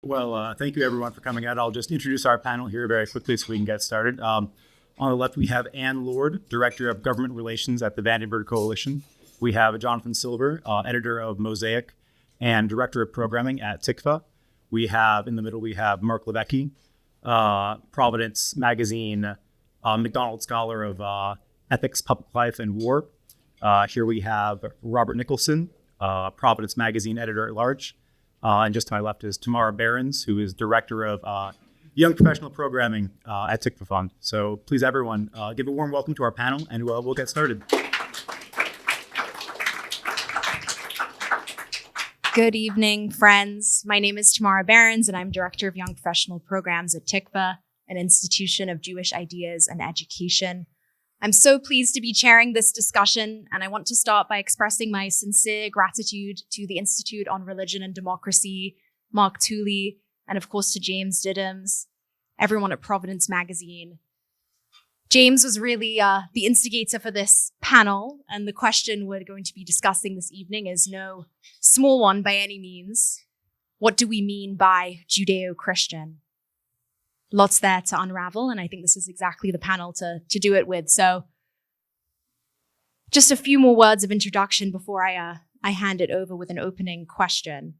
Thank you everyone for coming out. I'll just introduce our panel here very quickly so we can get started. On the left, we have Ann Lord, Director of Government Relations at the Vandenberg Coalition. We have Jonathan Silver, Editor of Mosaic and Director of Programming at Tikvah. In the middle, we have Marc LiVecche, Providence Magazine, McDonald Scholar of Ethics, Public Life, and War. Here we have Robert Nicholson, Providence Magazine Editor at Large. And just to my left is Tamara Berens, who is Director of Young Professional Programming at Tikvah Fund. So please, everyone, give a warm welcome to our panel, and we'll get started. Good evening, friends. My name is Tamara Berens, and I'm Director of Young Professional Programs at Tikvah, an institution of Jewish ideas and education. I'm so pleased to be chairing this discussion, and I want to start by expressing my sincere gratitude to the Institute on Religion and Democracy, Marc, and of course to James Diddams, everyone at Providence Magazine. James was really the instigator for this panel, and the question we're going to be discussing this evening is no small one by any means. What do we mean by Judeo-Christian? Lots there to unravel, and I think this is exactly the panel to do it with. So just a few more words of introduction before I hand it over with an opening question.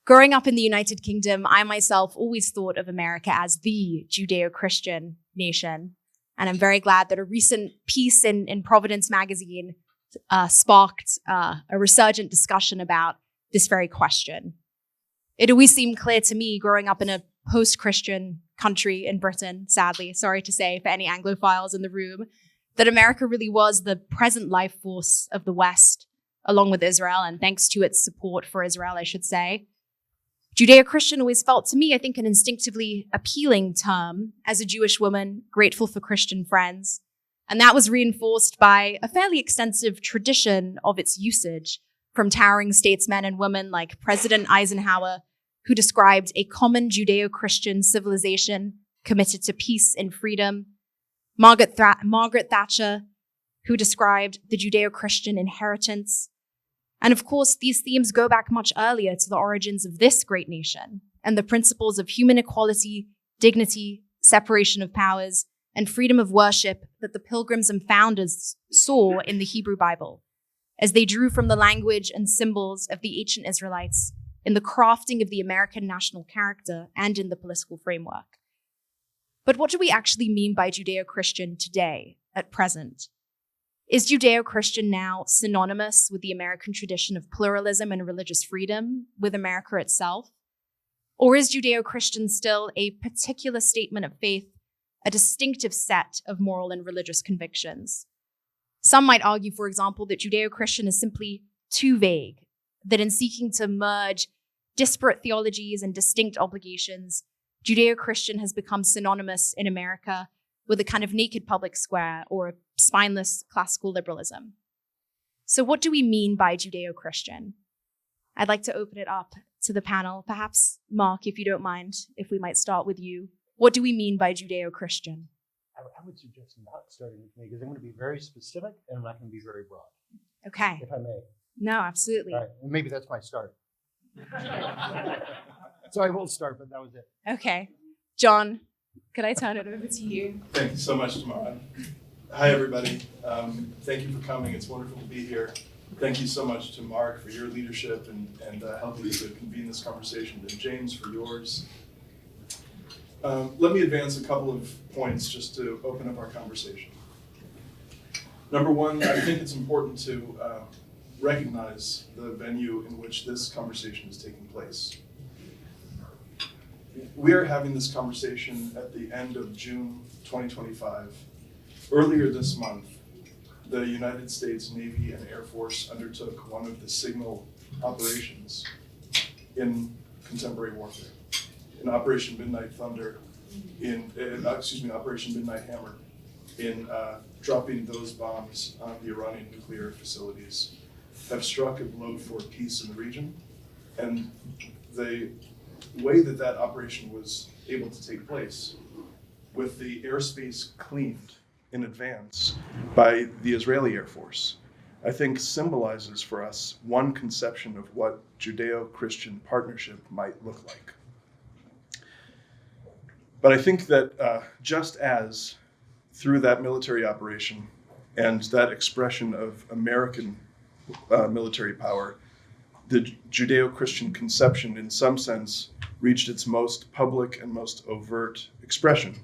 Growing up in the United Kingdom, I myself always thought of America as the Judeo-Christian nation. And I'm very glad that a recent piece in Providence Magazine sparked a resurgent discussion about this very question. It always seemed clear to me growing up in a post-Christian country in Britain, sadly, sorry to say for any Anglophiles in the room, that America really was the present life force of the West, along with Israel, and thanks to its support for Israel, I should say. Judeo-Christian always felt to me, I think, an instinctively appealing term as a Jewish woman, grateful for Christian friends. And that was reinforced by a fairly extensive tradition of its usage from towering statesmen and women like President Eisenhower, who described a common Judeo-Christian civilization committed to peace and freedom, Margaret Thatcher, who described the Judeo-Christian inheritance. And of course, these themes go back much earlier to the origins of this great nation and the principles of human equality, dignity, separation of powers, and freedom of worship that the pilgrims and founders saw in the Hebrew Bible, as they drew from the language and symbols of the ancient Israelites in the crafting of the American national character and in the political framework. But what do we actually mean by Judeo-Christian today, at present? Is Judeo-Christian now synonymous with the American tradition of pluralism and religious freedom, with America itself? Or is Judeo-Christian still a particular statement of faith, a distinctive set of moral and religious convictions? Some might argue, for example, that Judeo-Christian is simply too vague, that in seeking to merge disparate theologies and distinct obligations, Judeo-Christian has become synonymous in America with a kind of naked public square or a spineless classical liberalism. So what do we mean by Judeo-Christian? I'd like to open it up to the panel. Perhaps, Marc, if you don't mind, if we might start with you. What do we mean by Judeo-Christian? I would suggest not starting with me because I'm going to be very specific and I'm not going to be very broad. Okay. If I may. No, absolutely. All right. And maybe that's my start. So I will start, but that was it. Okay. John, could I turn it over to you? Thank you so much, Tamara. Hi, everybody. Thank you for coming. It's wonderful to be here. Thank you so much to Marc for your leadership and helping to convene this conversation, and James for yours. Let me advance a couple of points just to open up our conversation. Number one, I think it's important to recognize the venue in which this conversation is taking place. We are having this conversation at the end of June 2025. Earlier this month, the United States Navy and Air Force undertook one of the signal operations in contemporary warfare, in Operation Midnight Thunder, Operation Midnight Hammer, in dropping those bombs on the Iranian nuclear facilities, have struck a blow for peace in the region. And the way that operation was able to take place, with the airspace cleaned in advance by the Israeli Air Force, I think symbolizes for us one conception of what Judeo-Christian partnership might look like. But I think that just as through that military operation and that expression of American military power, the Judeo-Christian conception in some sense reached its most public and most overt expression.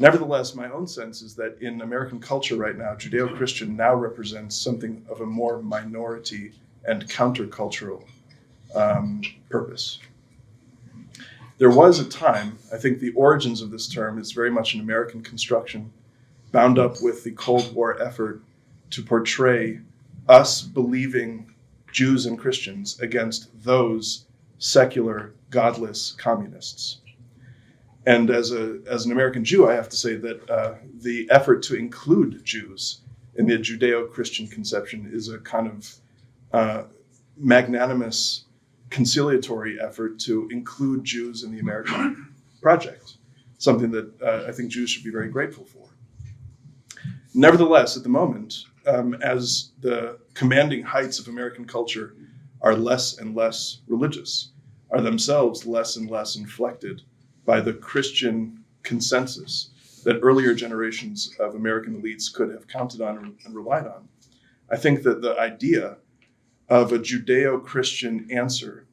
Nevertheless, my own sense is that in American culture right now, Judeo-Christian now represents something of a more minority and countercultural purpose. There was a time, I think the origins of this term is very much an American construction, bound up with the Cold War effort to portray us believing Jews and Christians against those secular, godless communists. And as an American Jew, I have to say that the effort to include Jews in the Judeo-Christian conception is a kind of magnanimous, conciliatory effort to include Jews in the American project, something that I think Jews should be very grateful for. Nevertheless, at the moment, as the commanding heights of American culture are less and less religious, are themselves less and less inflected by the Christian consensus that earlier generations of American elites could have counted on and relied on, I think that the idea of a Judeo-Christian answer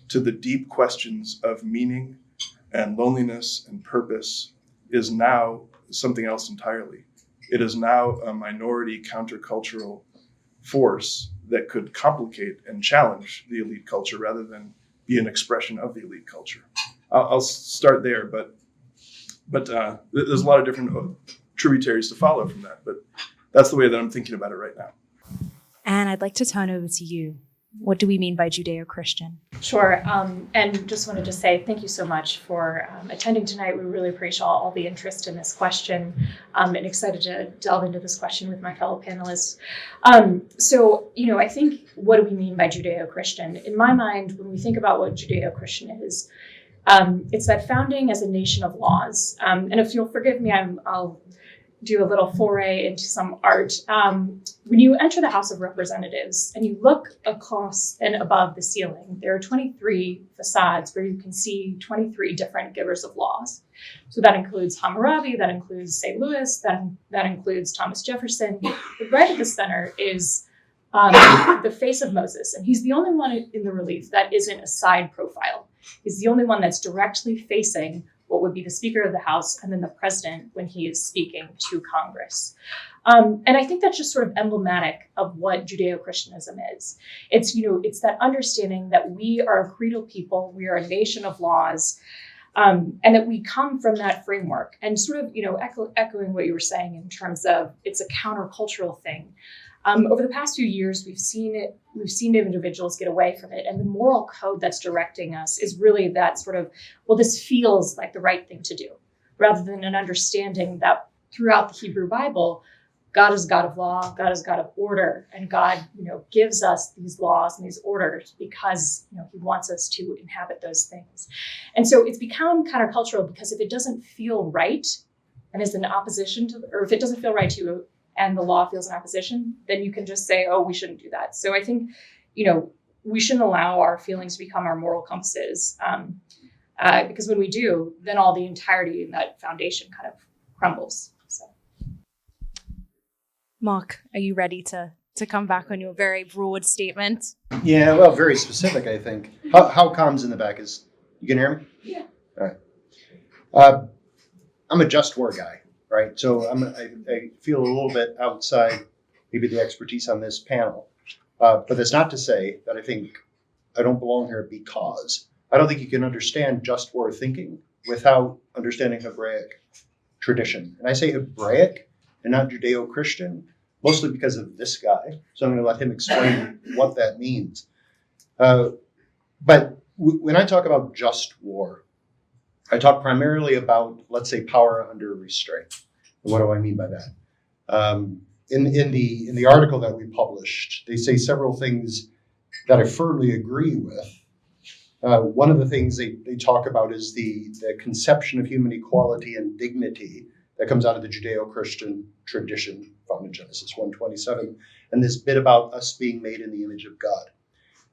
to the deep questions of meaning and loneliness and purpose is now something else entirely. It is now a minority countercultural force that could complicate and challenge the elite culture rather than be an expression of the elite culture. I'll start there, but there's a lot of different tributaries to follow from that, but that's the way that I'm thinking about it right now. And I'd like to turn over to you. What do we mean by Judeo-Christian? Sure. And just wanted to say thank you so much for attending tonight. We really appreciate all the interest in this question and excited to delve into this question with my fellow panelists. So, I think, what do we mean by Judeo-Christian? In my mind, when we think about what Judeo-Christian is, it's that founding as a nation of laws. And if you'll forgive me, I'll do a little foray into some art. When you enter the House of Representatives and you look across and above the ceiling, there are 23 facades where you can see 23 different givers of laws. So that includes Hammurabi, that includes St. Louis, that includes Thomas Jefferson. But right at the center is the face of Moses. And he's the only one in the relief that isn't a side profile. He's the only one that's directly facing what would be the Speaker of the House and then the President when he is speaking to Congress. And I think that's just sort of emblematic of what Judeo-Christianism is. It's that understanding that we are a creedal people, we are a nation of laws, and that we come from that framework. And sort of, echoing what you were saying in terms of it's a countercultural thing. Over the past few years, we've seen individuals get away from it. And the moral code that's directing us is really that sort of, well, this feels like the right thing to do, rather than an understanding that throughout the Hebrew Bible, God is God of law, God is God of order, and God, gives us these laws and these orders because, he wants us to inhabit those things. And so it's become countercultural because if it doesn't feel right and is in opposition to, or if it doesn't feel right to you, and the law feels in opposition, then you can just say, oh, we shouldn't do that. So I think, we shouldn't allow our feelings to become our moral compasses because when we do, then all the entirety in that foundation kind of crumbles. So, Marc, are you ready to come back on your very broad statement? Yeah, well, very specific, I think. How comms in the back is, you can hear me? Yeah. All right. I'm a just war guy. Right, so I feel a little bit outside maybe the expertise on this panel, but that's not to say that I think I don't belong here because I don't think you can understand just war thinking without understanding Hebraic tradition. And I say Hebraic and not Judeo-Christian, mostly because of this guy. So I'm going to let him explain what that means. But when I talk about just war, I talk primarily about, let's say, power under restraint. And what do I mean by that? In the article that we published, they say several things that I firmly agree with. One of the things they talk about is the conception of human equality and dignity that comes out of the Judeo-Christian tradition found in Genesis 1:27. and this bit about us being made in the image of God.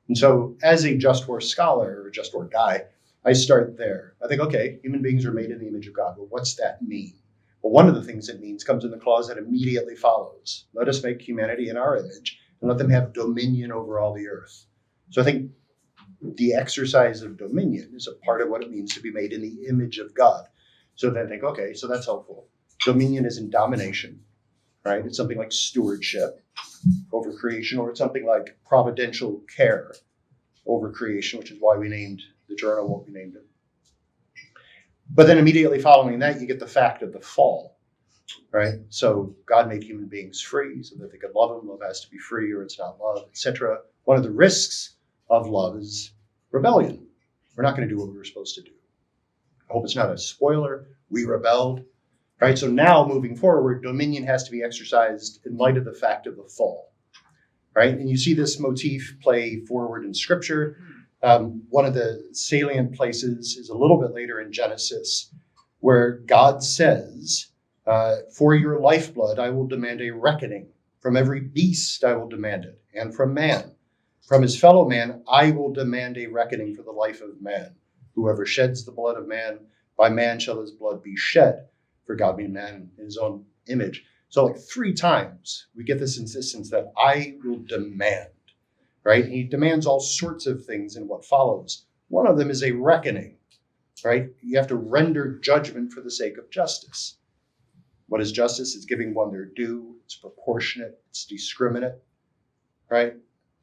And so as a just war scholar or just war guy, I start there. I think, okay, human beings are made in the image of God. Well, what's that mean? Well, one of the things it means comes in the clause that immediately follows. Let us make humanity in our image and let them have dominion over all the earth. So I think the exercise of dominion is a part of what it means to be made in the image of God. So then I think, okay, so that's helpful. Dominion isn't domination, right? It's something like stewardship over creation, or it's something like providential care over creation, which is why we named the journal what we named it. But then immediately following that, you get the fact of the fall, right? So God made human beings free so that they could love him. Love has to be free or it's not love, etc. One of the risks of love is rebellion. We're not going to do what we were supposed to do. I hope it's not a spoiler. We rebelled, right? So now moving forward, dominion has to be exercised in light of the fact of the fall, right? And you see this motif play forward in Scripture. One of the salient places is a little bit later in Genesis, where God says, for your lifeblood, I will demand a reckoning. From every beast, I will demand it, and from man. From his fellow man, I will demand a reckoning for the life of man. Whoever sheds the blood of man, by man shall his blood be shed. For God made man in his own image. So like 3 times, we get this insistence that I will demand, right? He demands all sorts of things in what follows. One of them is a reckoning, right? You have to render judgment for the sake of justice. What is justice? It's giving one their due. It's proportionate. It's discriminate, right?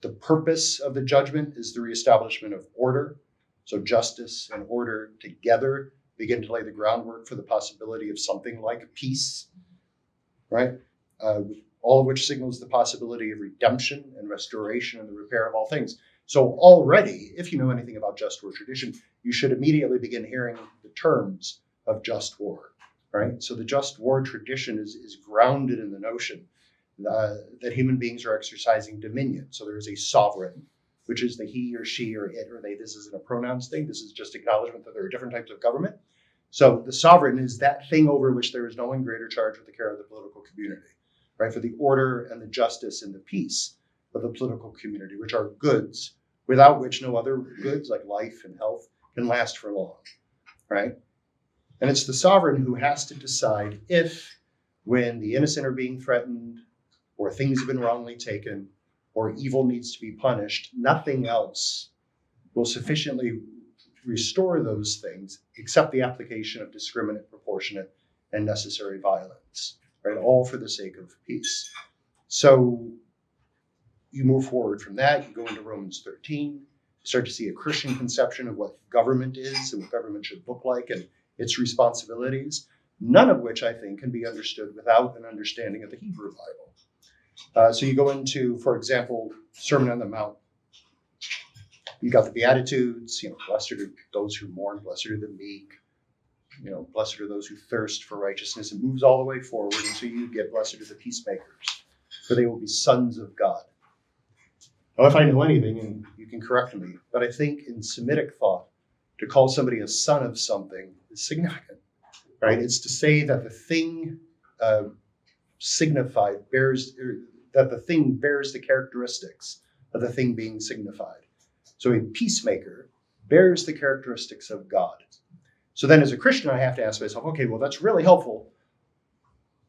The purpose of the judgment is the reestablishment of order. So justice and order together begin to lay the groundwork for the possibility of something like peace, right? All of which signals the possibility of redemption and restoration and the repair of all things. So already, if you know anything about just war tradition, you should immediately begin hearing the terms of just war, right? So the just war tradition is grounded in the notion that human beings are exercising dominion. So there is a sovereign, which is the he or she or it or they. This isn't a pronouns thing. This is just acknowledgement that there are different types of government. So the sovereign is that thing over which there is no one greater charge with the care of the political community, right? For the order and the justice and the peace of the political community, which are goods without which no other goods like life and health can last for long, right? And it's the sovereign who has to decide if, when the innocent are being threatened, or things have been wrongly taken, or evil needs to be punished, nothing else will sufficiently restore those things except the application of discriminate, proportionate, and necessary violence, right? All for the sake of peace. So you move forward from that, you go into Romans 13, you start to see a Christian conception of what government is and what government should look like and its responsibilities, none of which I think can be understood without an understanding of the Hebrew Bible. So you go into, for example, Sermon on the Mount. You got the Beatitudes, blessed are those who mourn, blessed are the meek, blessed are those who thirst for righteousness. It moves all the way forward until you get blessed are the peacemakers, for they will be sons of God. Now, if I know anything, and you can correct me, but I think in Semitic thought, to call somebody a son of something is significant, right? It's to say that the thing that the thing bears the characteristics of the thing being signified. So a peacemaker bears the characteristics of God. So then as a Christian, I have to ask myself, okay, well, that's really helpful.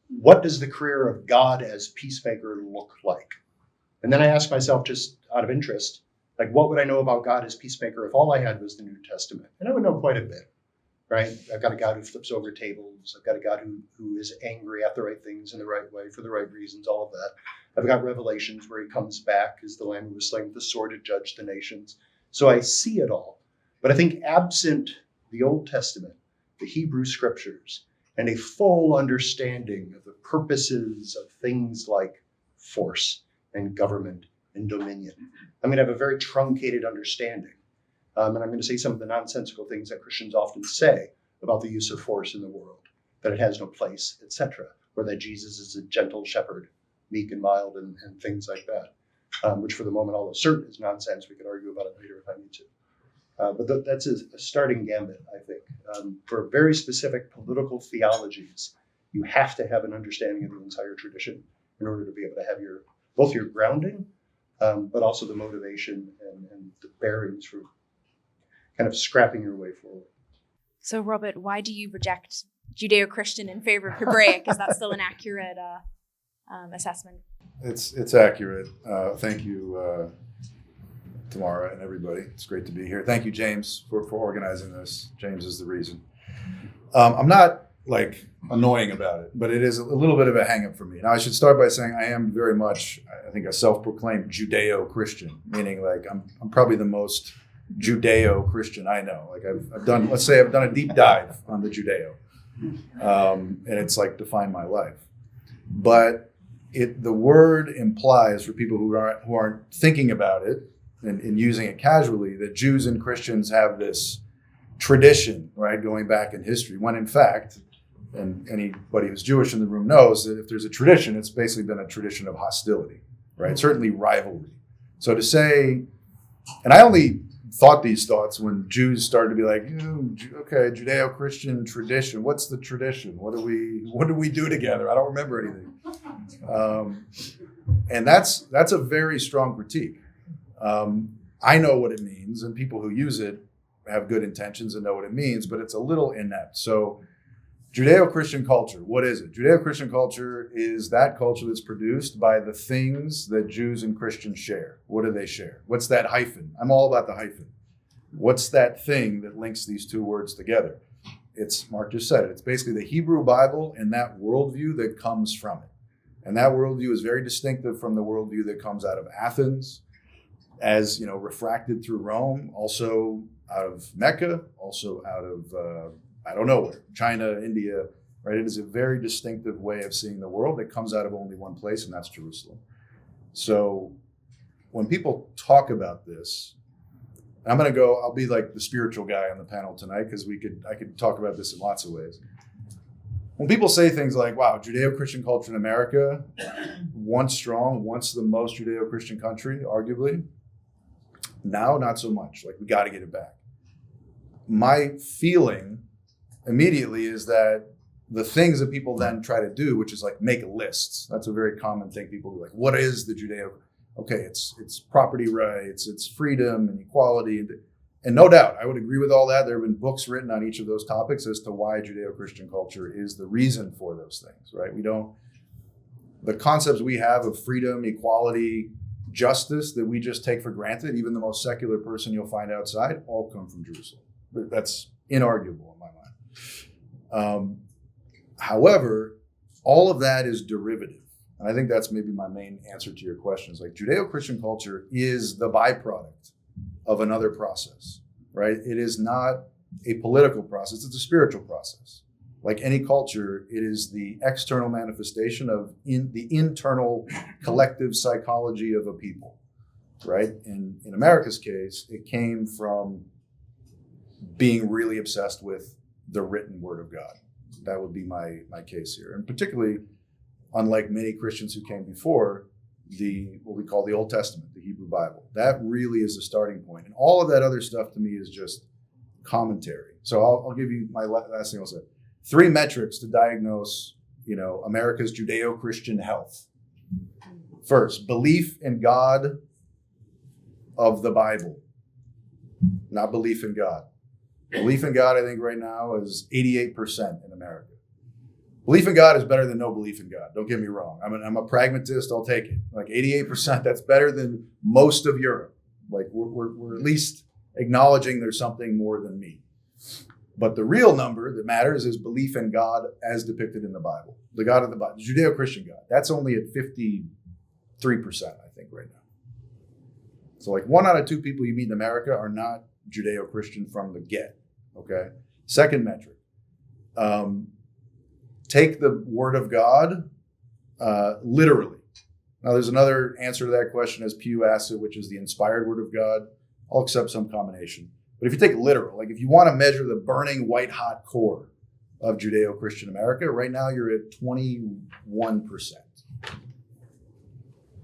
What does the career of God as peacemaker look like? And then I ask myself, just out of interest, like, what would I know about God as peacemaker if all I had was the New Testament? And I would know quite a bit, right? I've got a God who flips over tables. I've got a God who is angry at the right things in the right way for the right reasons, all of that. I've got Revelations where he comes back as the Lamb who was slain with the sword to judge the nations. So I see it all. But I think absent the Old Testament, the Hebrew Scriptures, and a full understanding of the purposes of things like force and government and dominion, I'm going to have a very truncated understanding. And I'm going to say some of the nonsensical things that Christians often say about the use of force in the world, that it has no place, etc., or that Jesus is a gentle shepherd, meek and mild, and things like that, which for the moment I'll assert is nonsense. We could argue about it later if I need to. But that's a starting gambit, I think. For very specific political theologies, you have to have an understanding of the entire tradition in order to be able to have your both your grounding, but also the motivation and the bearings for kind of scrapping your way forward. So, Robert, why do you reject Judeo-Christian in favor of Hebraic? Is that still an accurate assessment? It's accurate. Thank you, Tamara and everybody. It's great to be here. Thank you, James, for organizing this. James is the reason. I'm not like annoying about it, but it is a little bit of a hang-up for me. Now, I should start by saying I am very much, I think, a self-proclaimed Judeo-Christian, meaning like I'm probably the most Judeo-Christian I know. Like I've done a deep dive on the Judeo, and it's like defined my life. But the word implies for people who aren't thinking about it and using it casually that Jews and Christians have this tradition, right, going back in history. When in fact, and anybody who's Jewish in the room knows that if there's a tradition, it's basically been a tradition of hostility, right? Certainly rivalry. So to say, and I only thought these thoughts when Jews started to be like, okay, Judeo-Christian tradition. What's the tradition? What do we do together? I don't remember anything. And that's a very strong critique. I know what it means, and people who use it have good intentions and know what it means, but it's a little inept. So Judeo-Christian culture, what is it? Judeo-Christian culture is that culture that's produced by the things that Jews and Christians share. What do they share? What's that hyphen? I'm all about the hyphen. What's that thing that links these two words together? It's, Marc just said it, it's basically the Hebrew Bible and that worldview that comes from it. And that worldview is very distinctive from the worldview that comes out of Athens, as refracted through Rome, also out of Mecca, also out of I don't know where, China, India, right? It is a very distinctive way of seeing the world that comes out of only one place, and that's Jerusalem. So when people talk about this, I'll be like the spiritual guy on the panel tonight because I could talk about this in lots of ways. When people say things like, wow, Judeo-Christian culture in America, once strong, once the most Judeo-Christian country, arguably, now not so much. Like, we got to get it back. My feeling immediately is that the things that people then try to do, which is like make lists. That's a very common thing. People do, like, what is the Judeo? Okay, it's property rights, it's freedom and equality. And no doubt, I would agree with all that. There have been books written on each of those topics as to why Judeo-Christian culture is the reason for those things, right? The concepts we have of freedom, equality, justice that we just take for granted, even the most secular person you'll find outside, all come from Jerusalem. That's inarguable in my mind. However, all of that is derivative. And I think that's maybe my main answer to your question is like Judeo-Christian culture is the byproduct of another process, right? It is not a political process, it's a spiritual process. Like any culture, it is the external manifestation of the internal collective psychology of a people, right? And in America's case, it came from being really obsessed with the written word of God. That would be my case here. And particularly, unlike many Christians who came before, what we call the Old Testament, the Hebrew Bible. That really is the starting point. And all of that other stuff to me is just commentary. So I'll give you my last thing I'll say. 3 metrics to diagnose, America's Judeo-Christian health. First, belief in God of the Bible, not belief in God. Belief in God, I think right now is 88% in America. Belief in God is better than no belief in God. Don't get me wrong. I'm a pragmatist. I'll take it. Like 88%, that's better than most of Europe. Like we're at least acknowledging there's something more than me. But the real number that matters is belief in God as depicted in the Bible. The God of the Bible, the Judeo-Christian God. That's only at 53%, I think, right now. So like 1 out of 2 people you meet in America are not Judeo-Christian from the get, okay? Second metric. Take the word of God literally. Now, there's another answer to that question as Pew asked it, which is the inspired word of God. I'll accept some combination. But if you take it literal, like if you want to measure the burning white-hot core of Judeo-Christian America, right now you're at 21%.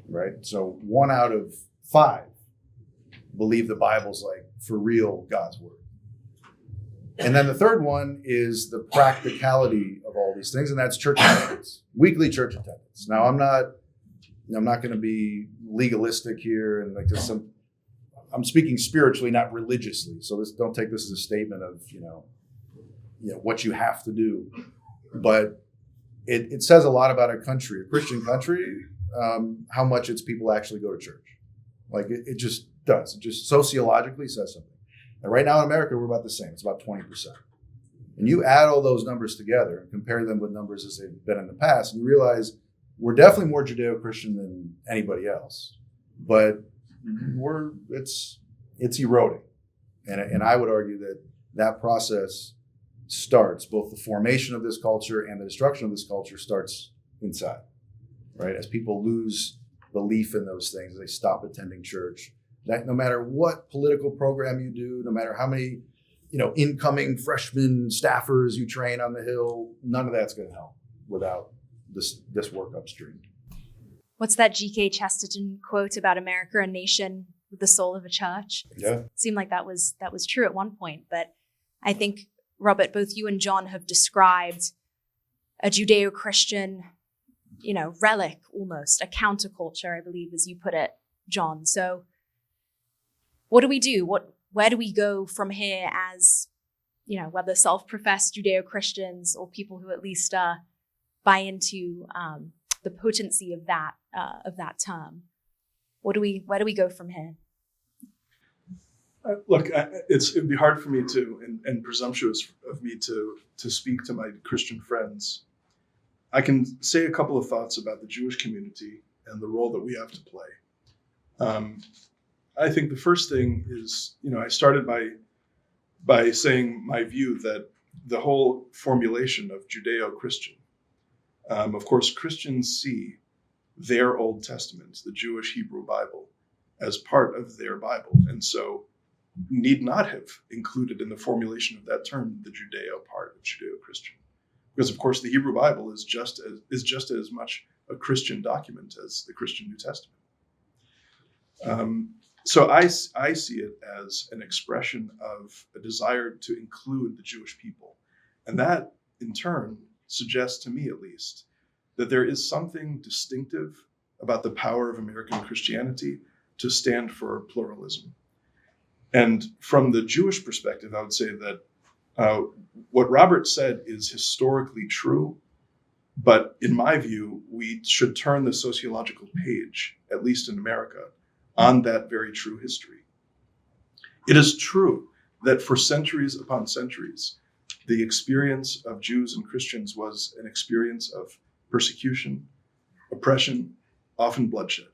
Right? So 1 out of 5 believe the Bible's like for real God's word. And then the third one is the practicality of all these things, and that's church attendance, weekly church attendance. Now, I'm not I'm not going to be legalistic here and like there's some. I'm speaking spiritually, not religiously. So don't take this as a statement of what you have to do, but it says a lot about a country, a Christian country, how much its people actually go to church. Like it just does. It just sociologically says something. And right now in America, we're about the same. It's about 20%. And you add all those numbers together and compare them with numbers as they've been in the past, and you realize we're definitely more Judeo-Christian than anybody else. But it's eroding. And I would argue that process starts, both the formation of this culture and the destruction of this culture starts inside, right? As people lose belief in those things, they stop attending church. That no matter what political program you do, no matter how many, incoming freshman staffers you train on the Hill, none of that's going to help without this work upstream. What's that G.K. Chesterton quote about America, a nation with the soul of a church? Yeah. It seemed like that was true at one point, but I think, Robert, both you and John have described a Judeo-Christian, relic almost, a counterculture, I believe, as you put it, John. So what do we do? Where do we go from here as, whether self-professed Judeo-Christians or people who at least buy into the potency of that term? Where do we go from here? Look, it'd be hard for me to, and presumptuous of me to speak to my Christian friends. I can say a couple of thoughts about the Jewish community and the role that we have to play. I think the first thing is, I started by saying my view that the whole formulation of Judeo-Christian, of course, Christians see their Old Testament, the Jewish Hebrew Bible, as part of their Bible, and so need not have included in the formulation of that term the Judeo part of Judeo-Christian, because of course the Hebrew Bible is just as much a Christian document as the Christian New Testament. So I see it as an expression of a desire to include the Jewish people, and that in turn suggests to me, at least, that there is something distinctive about the power of American Christianity to stand for pluralism. And from the Jewish perspective, I would say that what Robert said is historically true, but in my view, we should turn the sociological page, at least in America, on that very true history. It is true that for centuries upon centuries, the experience of Jews and Christians was an experience of persecution, oppression, often bloodshed.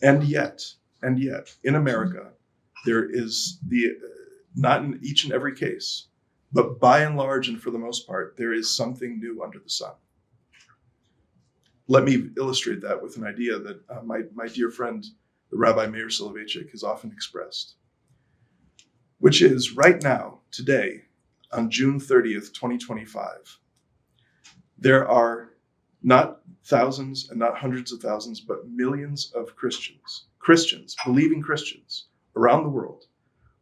And yet, in America, there is not in each and every case, but by and large and for the most part, there is something new under the sun. Let me illustrate that with an idea that my dear friend, the Rabbi Meir LiVecche, has often expressed, which is right now, today, on June 30th, 2025, there are not thousands and not hundreds of thousands, but millions of Christians, believing Christians around the world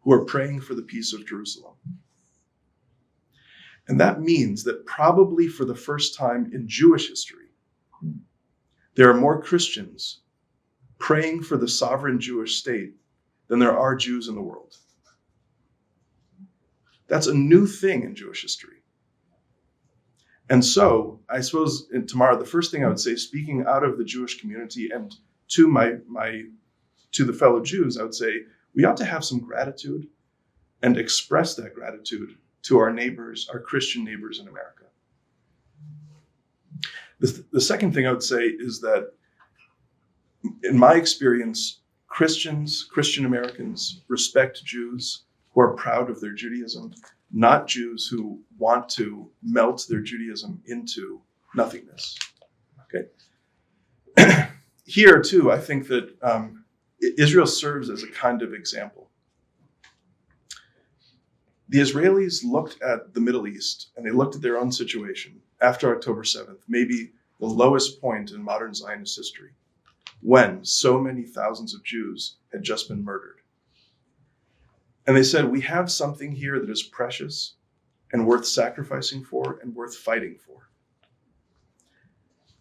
who are praying for the peace of Jerusalem. And that means that probably for the first time in Jewish history, there are more Christians praying for the sovereign Jewish state than there are Jews in the world. That's a new thing in Jewish history. And so I suppose, Tamara, the first thing I would say, speaking out of the Jewish community and to the fellow Jews, I would say we ought to have some gratitude and express that gratitude to our neighbors, our Christian neighbors in America. The second thing I would say is that in my experience, Christian Americans respect Jews who are proud of their Judaism, not Jews who want to melt their Judaism into nothingness. Okay. Here too, I think that Israel serves as a kind of example. The Israelis looked at the Middle East and they looked at their own situation after October 7th, maybe the lowest point in modern Zionist history, when so many thousands of Jews had just been murdered. And they said, we have something here that is precious and worth sacrificing for and worth fighting for.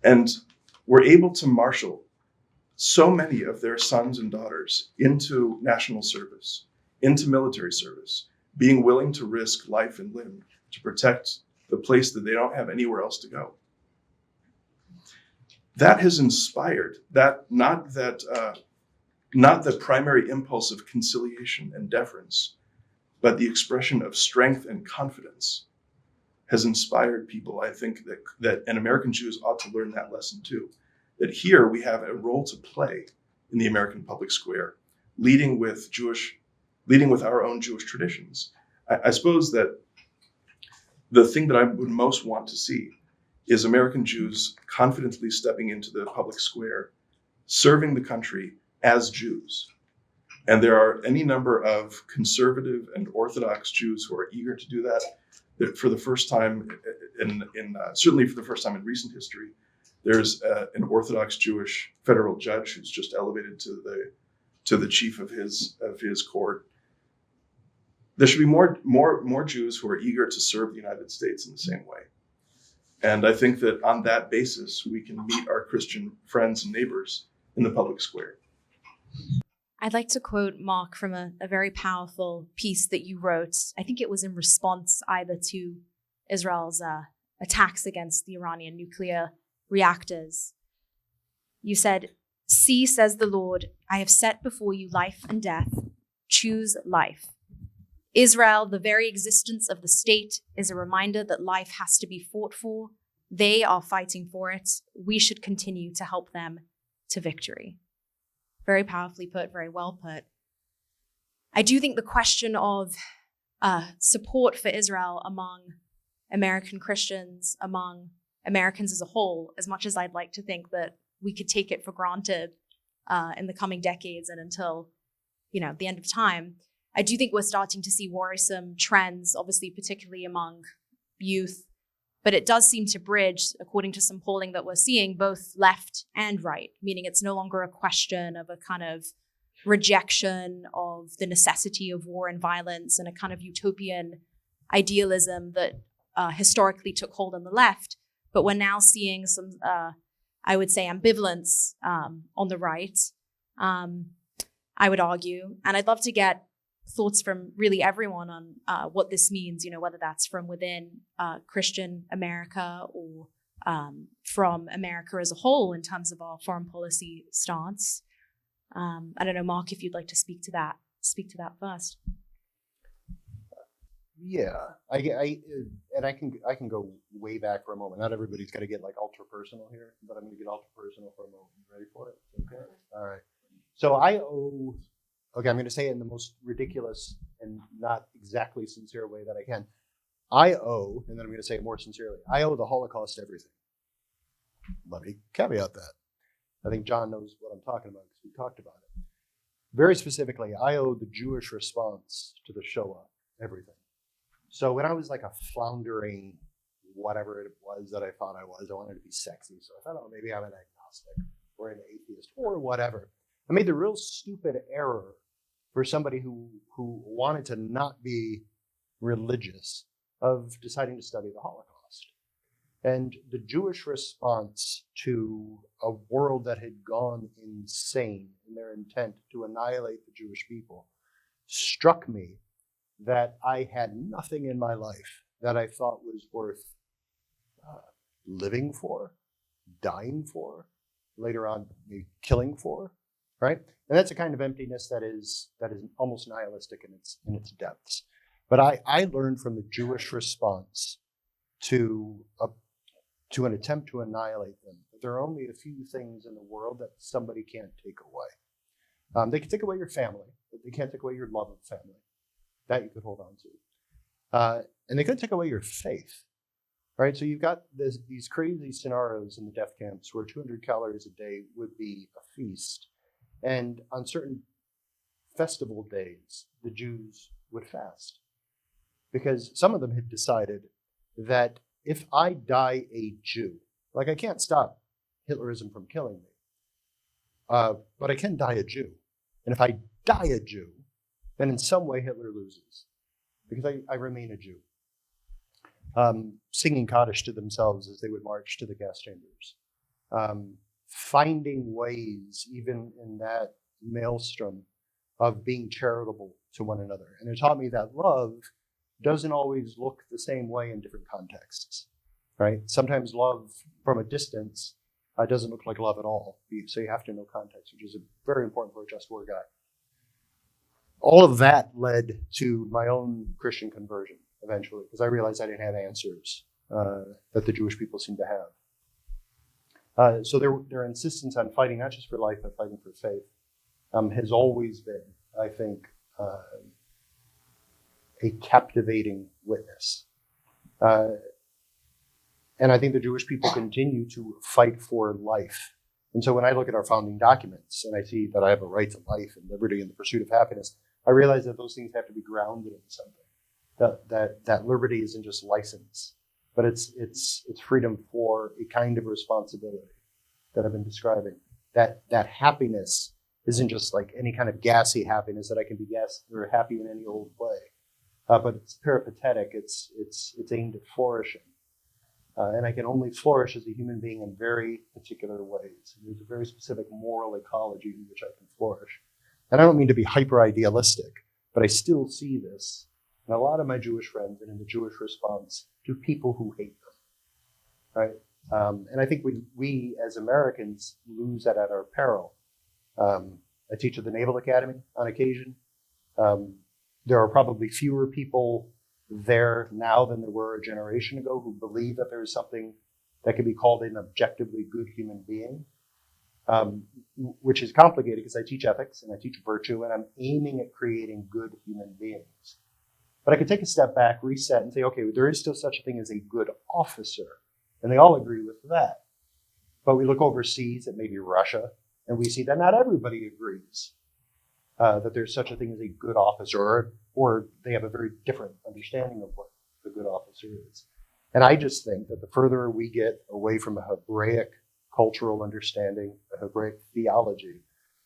And were able to marshal so many of their sons and daughters into national service, into military service, being willing to risk life and limb to protect the place that they don't have anywhere else to go. That has inspired that, not the primary impulse of conciliation and deference, but the expression of strength and confidence has inspired people. I think and American Jews ought to learn that lesson too. That here we have a role to play in the American public square, leading with our own Jewish traditions. I suppose that the thing that I would most want to see is American Jews confidently stepping into the public square, serving the country as Jews. And there are any number of conservative and Orthodox Jews who are eager to do that. That for the first time, certainly for the first time in recent history, there's an Orthodox Jewish federal judge who's just elevated to the chief of his court. There should be more Jews who are eager to serve the United States in the same way. And I think that on that basis, we can meet our Christian friends and neighbors in the public square. I'd like to quote Marc from a very powerful piece that you wrote. I think it was in response either to Israel's attacks against the Iranian nuclear reactors. You said, "See, says the Lord, I have set before you life and death. Choose life. Israel, the very existence of the state, is a reminder that life has to be fought for. They are fighting for it. We should continue to help them to victory." Very powerfully put, very well put. I do think the question of support for Israel among American Christians, among Americans as a whole, as much as I'd like to think that we could take it for granted in the coming decades and until, the end of time, I do think we're starting to see worrisome trends, obviously, particularly among youth. But it does seem to bridge, according to some polling that we're seeing, both left and right, meaning it's no longer a question of a kind of rejection of the necessity of war and violence and a kind of utopian idealism that historically took hold on the left. But we're now seeing some, I would say, ambivalence on the right, I would argue. And I'd love to get thoughts from really everyone on what this means, whether that's from within Christian America or from America as a whole in terms of our foreign policy stance. I don't know, Marc, if you'd like to speak to that first. Yeah, I can go way back for a moment. Not everybody's got to get like ultra personal here, but I'm going to get ultra personal for a moment. You ready for it? Okay. All right. So I'm going to say it in the most ridiculous and not exactly sincere way that I can. And then I'm going to say it more sincerely, I owe the Holocaust everything. Let me caveat that. I think John knows what I'm talking about because we talked about it. Very specifically, I owe the Jewish response to the Shoah everything. So when I was like a floundering whatever it was that I thought I wanted to be sexy. So I thought, maybe I'm an agnostic or an atheist or whatever. I made the real stupid error for somebody who wanted to not be religious of deciding to study the Holocaust. And the Jewish response to a world that had gone insane in their intent to annihilate the Jewish people struck me that I had nothing in my life that I thought was worth living for, dying for, later on maybe killing for, right? And that's a kind of emptiness that is almost nihilistic in its depths. But I learned from the Jewish response to an attempt to annihilate them that there are only a few things in the world that somebody can't take away. They can take away your family, but they can't take away your love of family. That you could hold on to. And they could take away your faith, right? So you've got these crazy scenarios in the death camps where 200 calories a day would be a feast. And on certain festival days, the Jews would fast. Because some of them had decided that if I die a Jew, like I can't stop Hitlerism from killing me, but I can die a Jew. And if I die a Jew, then in some way Hitler loses, because I remain a Jew. Singing Kaddish to themselves as they would march to the gas chambers. finding ways, even in that maelstrom, of being charitable to one another. And it taught me that love doesn't always look the same way in different contexts, right? Sometimes love from a distance doesn't look like love at all. So you have to know context, which is very important for a just war guy. All of that led to my own Christian conversion eventually, because I realized I didn't have answers that the Jewish people seem to have. So their insistence on fighting not just for life, but fighting for faith has always been, I think, a captivating witness. And I think the Jewish people continue to fight for life. And so when I look at our founding documents and I see that I have a right to life and liberty and the pursuit of happiness, I realize that those things have to be grounded in something. That liberty isn't just license, but it's freedom for a kind of responsibility that I've been describing. That happiness isn't just like any kind of gassy happiness that I can be happy in any old way, but it's peripatetic. It's aimed at flourishing, and I can only flourish as a human being in very particular ways. And there's a very specific moral ecology in which I can flourish. And I don't mean to be hyper idealistic, but I still see this in a lot of my Jewish friends and in the Jewish response to people who hate them, right? And I think we as Americans lose that at our peril. I teach at the Naval Academy on occasion. There are probably fewer people there now than there were a generation ago who believe that there is something that can be called an objectively good human being, which is complicated because I teach ethics and I teach virtue and I'm aiming at creating good human beings. But I could take a step back, reset, and say, okay, there is still such a thing as a good officer. And they all agree with that. But we look overseas at maybe Russia, and we see that not everybody agrees that there's such a thing as a good officer, or they have a very different understanding of what the good officer is. And I just think that the further we get away from a Hebraic cultural understanding, a Hebraic theology,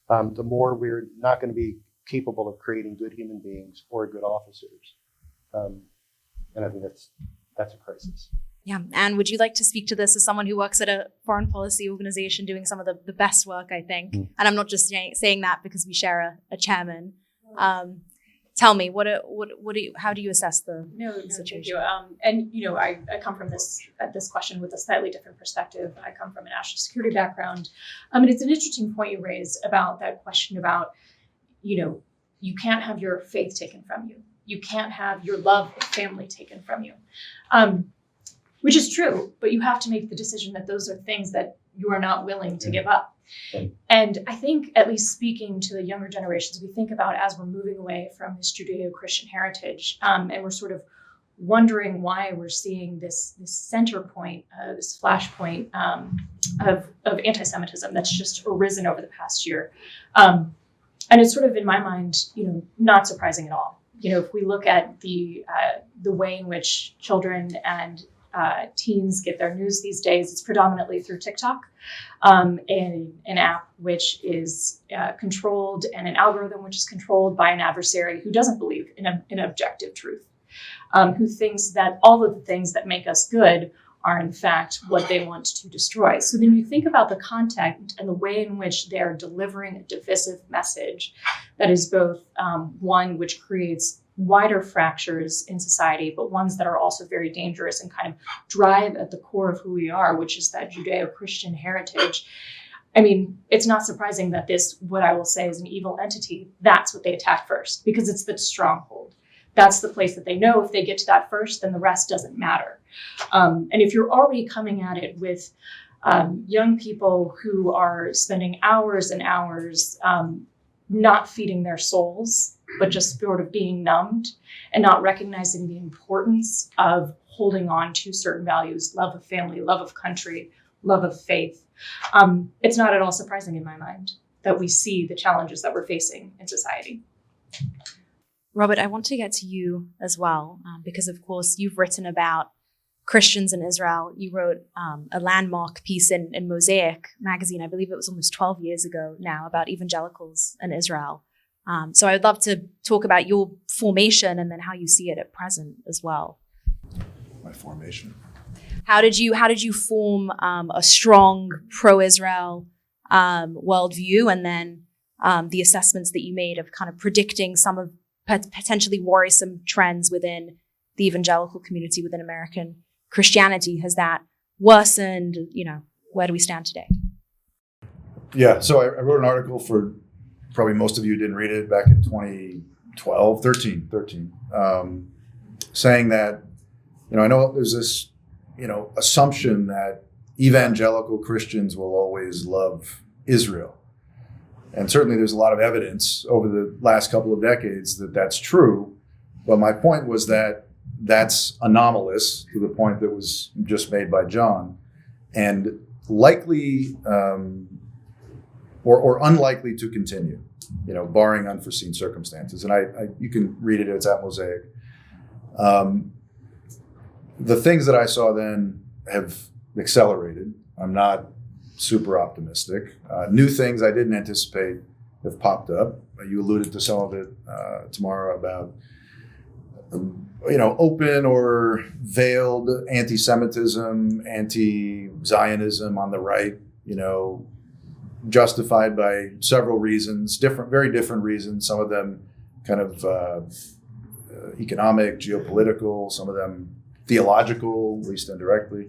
the more we're not going to be capable of creating good human beings or good officers. And I think that's a crisis. Yeah. And would you like to speak to this as someone who works at a foreign policy organization doing some of the best work, I think? And I'm not just saying that because we share a chairman. Tell me, how do you assess the situation? Thank you. And I come from this question with a slightly different perspective. I come from a national security background. And it's an interesting point you raise about that question about, you can't have your faith taken from you. You can't have your love of family taken from you. Which is true, but you have to make the decision that those are things that you are not willing to give up. And I think, at least speaking to the younger generations, we think about as we're moving away from this Judeo-Christian heritage, and we're sort of wondering why we're seeing this center point, this flashpoint of anti-Semitism that's just arisen over the past year. And it's sort of, in my mind, not surprising at all. If we look at the way in which children and teens get their news these days, it's predominantly through TikTok, an app which is controlled, and an algorithm which is controlled by an adversary who doesn't believe in objective truth, who thinks that all of the things that make us good are in fact what they want to destroy. So then you think about the content and the way in which they're delivering a divisive message that is both one which creates wider fractures in society, but ones that are also very dangerous and kind of drive at the core of who we are, which is that Judeo-Christian heritage. I mean, it's not surprising that this, what I will say is an evil entity, that's what they attack first, because it's the stronghold. That's the place that they know if they get to that first, then the rest doesn't matter. And if you're already coming at it with young people who are spending hours and hours not feeding their souls, but just sort of being numbed and not recognizing the importance of holding on to certain values, love of family, love of country, love of faith. It's not at all surprising in my mind that we see the challenges that we're facing in society. Robert, I want to get to you as well, because of course you've written about Christians in Israel. You wrote a landmark piece in Mosaic magazine, I believe it was almost 12 years ago now, about evangelicals in Israel. So I would love to talk about your formation and then how you see it at present as well. My formation. How did you form a strong pro-Israel worldview, and then the assessments that you made of kind of predicting some of potentially worrisome trends within the evangelical community within American Christianity. Has that worsened? Where do we stand today? Yeah, so I wrote an article for, probably most of you didn't read it, back in 2013, saying that, I know there's this, assumption that evangelical Christians will always love Israel. And certainly there's a lot of evidence over the last couple of decades that that's true. But my point was that that's anomalous, to the point that was just made by John, and likely or unlikely to continue, barring unforeseen circumstances. And you can read it, it's at Mosaic. The things that I saw then have accelerated. I'm not super optimistic. New things I didn't anticipate have popped up. You alluded to some of it, Tamara, about open or veiled anti-Semitism, anti-Zionism on the right, justified by several reasons, very different reasons. Some of them kind of economic, geopolitical, some of them theological, at least indirectly.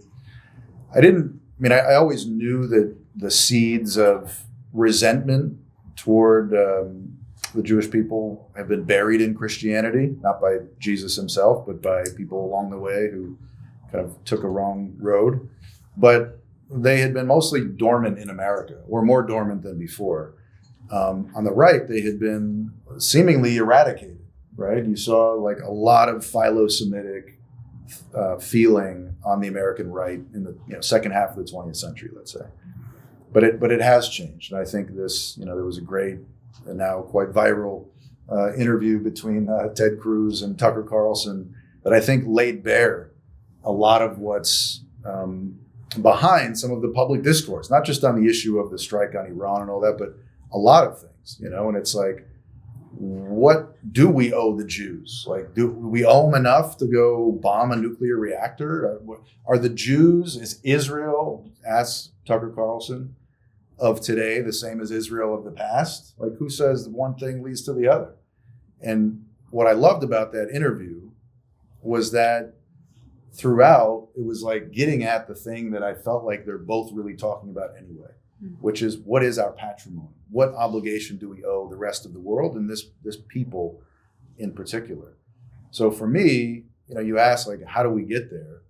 I always knew that the seeds of resentment toward the Jewish people have been buried in Christianity, not by Jesus himself, but by people along the way who kind of took a wrong road. But they had been mostly dormant in America, or more dormant than before. On the right, they had been seemingly eradicated, right? You saw like a lot of philo-Semitic feeling on the American right in the second half of the 20th century, let's say. But it has changed. And I think this, there was a great and now quite viral interview between Ted Cruz and Tucker Carlson that I think laid bare a lot of what's behind some of the public discourse, not just on the issue of the strike on Iran and all that, but a lot of things, and it's like, what do we owe the Jews? Like, do we owe them enough to go bomb a nuclear reactor? Are the Jews, is Israel, asked Tucker Carlson, of today the same as Israel of the past? Like, who says one thing leads to the other? And what I loved about that interview was that throughout, it was like getting at the thing that I felt like they're both really talking about anyway, which is, what is our patrimony? What obligation do we owe the rest of the world, and this people in particular? So for me, you ask, like, how do we get there?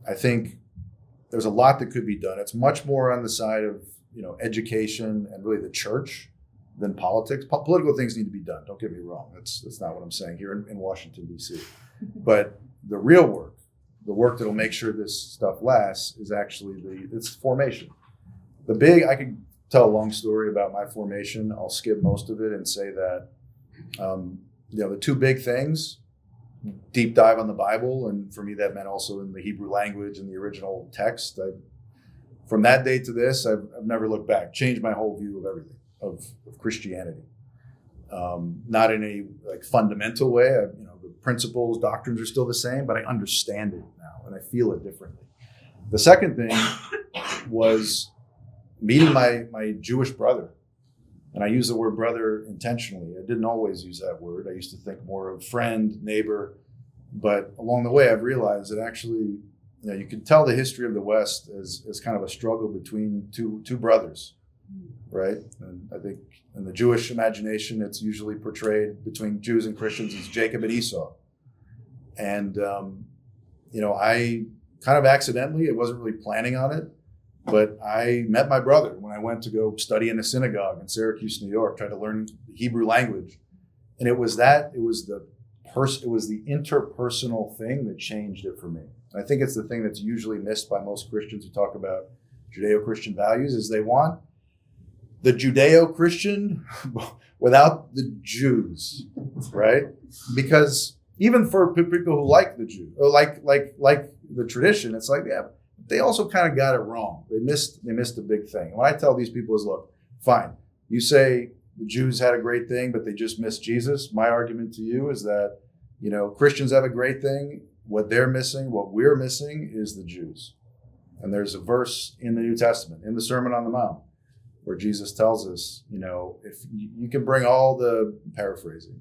I think there's a lot that could be done. It's much more on the side of, education and really the church than politics. Political things need to be done. Don't get me wrong. That's not what I'm saying here in Washington, D.C. But the real work, the work that'll make sure this stuff lasts, is actually it's formation. I could tell a long story about my formation. I'll skip most of it and say that, the two big things, deep dive on the Bible. And for me, that meant also in the Hebrew language and the original text. From that day to this, I've never looked back. Changed my whole view of everything, of Christianity. Not in a fundamental way. The principles, doctrines are still the same, but I understand it now and I feel it differently. The second thing was meeting my Jewish brother. And I use the word brother intentionally. I didn't always use that word. I used to think more of friend, neighbor. But along the way, I've realized that actually, you can tell the history of the West as kind of a struggle between two brothers, right? And I think in the Jewish imagination, it's usually portrayed between Jews and Christians as Jacob and Esau. And, I kind of accidentally, I wasn't really planning on it, but I met my brother when I went to go study in a synagogue in Syracuse, New York, tried to learn the Hebrew language. And it was the interpersonal thing that changed it for me. And I think it's the thing that's usually missed by most Christians who talk about Judeo-Christian values, is they want the Judeo-Christian without the Jews, right? Because even for people who like the Jew, or like the tradition, it's like, yeah, they also kind of got it wrong. They missed a big thing. And what I tell these people is, look, fine, you say the Jews had a great thing, but they just missed Jesus. My argument to you is that, Christians have a great thing. What they're missing, what we're missing, is the Jews. And there's a verse in the New Testament, in the Sermon on the Mount, where Jesus tells us, if you can bring all the, paraphrasing,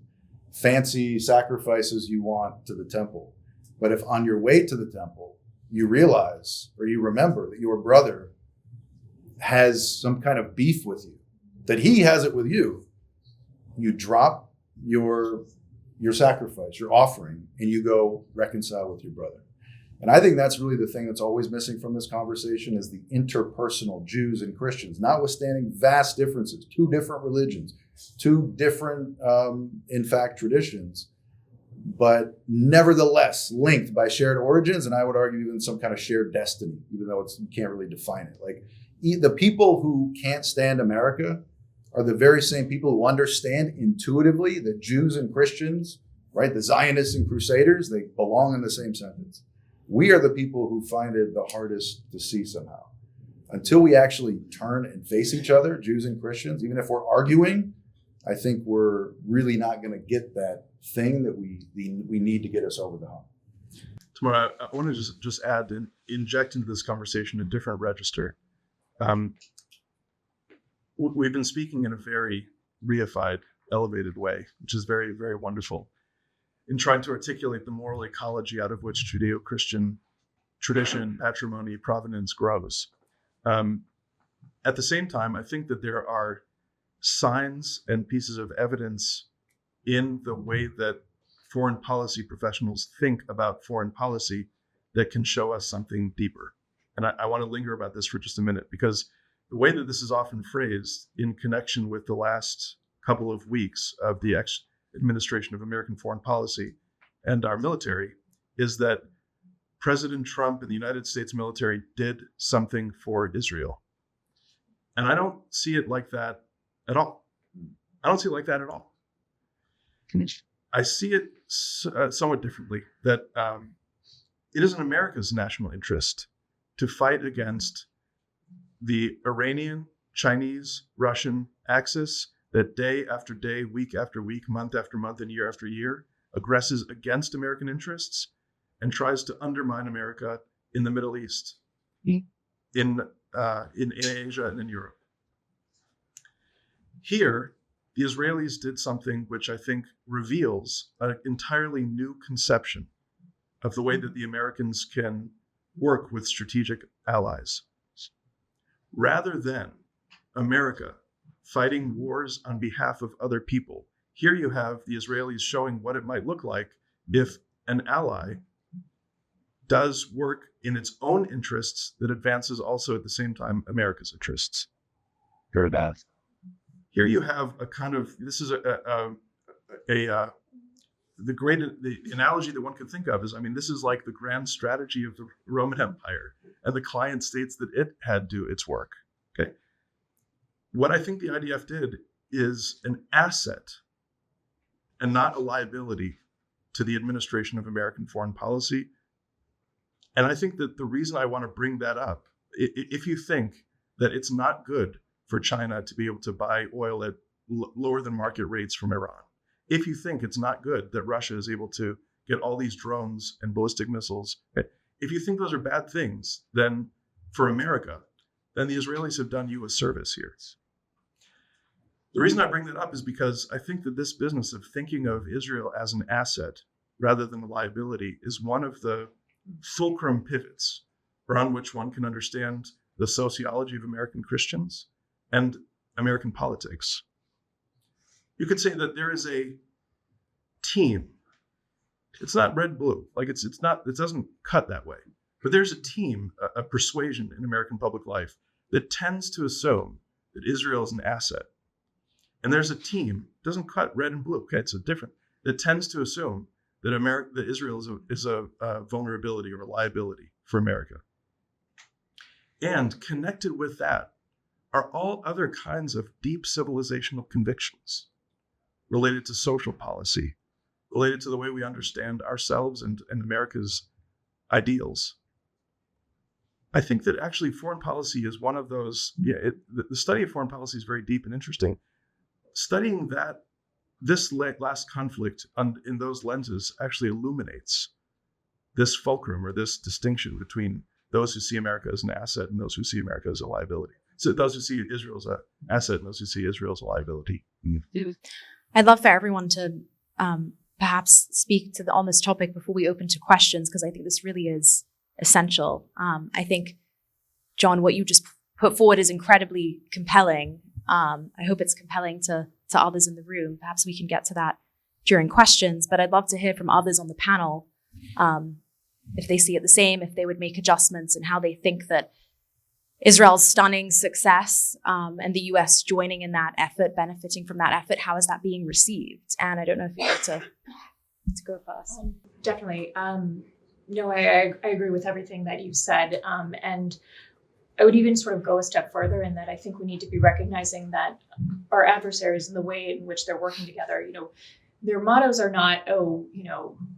fancy sacrifices you want to the temple, but if on your way to the temple, you realize or you remember that your brother has some kind of beef with you, that he has it with you, you drop your sacrifice, your offering, and you go reconcile with your brother. And I think that's really the thing that's always missing from this conversation is the interpersonal Jews and Christians, notwithstanding vast differences, two different religions, two different, in fact, traditions, but nevertheless linked by shared origins, and I would argue even some kind of shared destiny, even though you can't really define it. Like the people who can't stand America are the very same people who understand intuitively that Jews and Christians, right, the Zionists and Crusaders, they belong in the same sentence. We are the people who find it the hardest to see somehow. Until we actually turn and face each other, Jews and Christians, even if we're arguing, I think we're really not going to get that thing that we need to get us over the hump. Tamara, I want to just add and inject into this conversation a different register. We've been speaking in a very reified, elevated way, which is very, very wonderful, in trying to articulate the moral ecology out of which Judeo-Christian tradition, patrimony, provenance grows. At the same time, I think that there are signs and pieces of evidence in the way that foreign policy professionals think about foreign policy that can show us something deeper. And I want to linger about this for just a minute, because the way that this is often phrased in connection with the last couple of weeks of the administration of American foreign policy and our military is that President Trump and the United States military did something for Israel. And I don't see it like that at all. I don't see it like that at all. I see it somewhat differently, that it is in America's national interest to fight against the Iranian, Chinese, Russian axis that day after day, week after week, month after month, and year after year aggresses against American interests and tries to undermine America in the Middle East, in Asia, and in Europe. Here, the Israelis did something which I think reveals an entirely new conception of the way that the Americans can work with strategic allies. Rather than America fighting wars on behalf of other people, here you have the Israelis showing what it might look like if an ally does work in its own interests that advances also at the same time America's interests. Very bad. Here you have a kind of, this is the analogy that one could think of is, this is like the grand strategy of the Roman Empire and the client states that it had do its work. Okay. What I think the IDF did is an asset and not a liability to the administration of American foreign policy. And I think that the reason I want to bring that up, if you think that it's not good for China to be able to buy oil at lower than market rates from Iran, if you think it's not good that Russia is able to get all these drones and ballistic missiles, if you think those are bad things, then for America, then the Israelis have done you a service here. The reason I bring that up is because I think that this business of thinking of Israel as an asset rather than a liability is one of the fulcrum pivots around which one can understand the sociology of American Christians and American politics. You could say that there is a team. It's not red-blue, like it doesn't cut that way. But there's a team, a persuasion in American public life that tends to assume that Israel is an asset. And there's a team, doesn't cut red and blue, okay, it's a different, that tends to assume that Israel is a vulnerability or a liability for America. And connected with that are all other kinds of deep civilizational convictions related to social policy, related to the way we understand ourselves and America's ideals. I think that actually foreign policy is one of those, the study of foreign policy is very deep and interesting. Studying this last conflict in those lenses actually illuminates this fulcrum or this distinction between those who see America as an asset and those who see America as a liability. So those who see Israel as an asset and those who see Israel as a liability. I'd love for everyone to perhaps speak on this topic before we open to questions, because I think this really is essential. I think, John, what you just put forward is incredibly compelling. I hope it's compelling to others in the room. Perhaps we can get to that during questions, but I'd love to hear from others on the panel if they see it the same, if they would make adjustments, and how they think that Israel's stunning success and the US joining in that effort, benefiting from that effort, how is that being received? And I don't know if you'd like to go first. Definitely. No, I agree with everything that you said. And I would even sort of go a step further in that I think we need to be recognizing that our adversaries and the way in which they're working together, their mottos are not,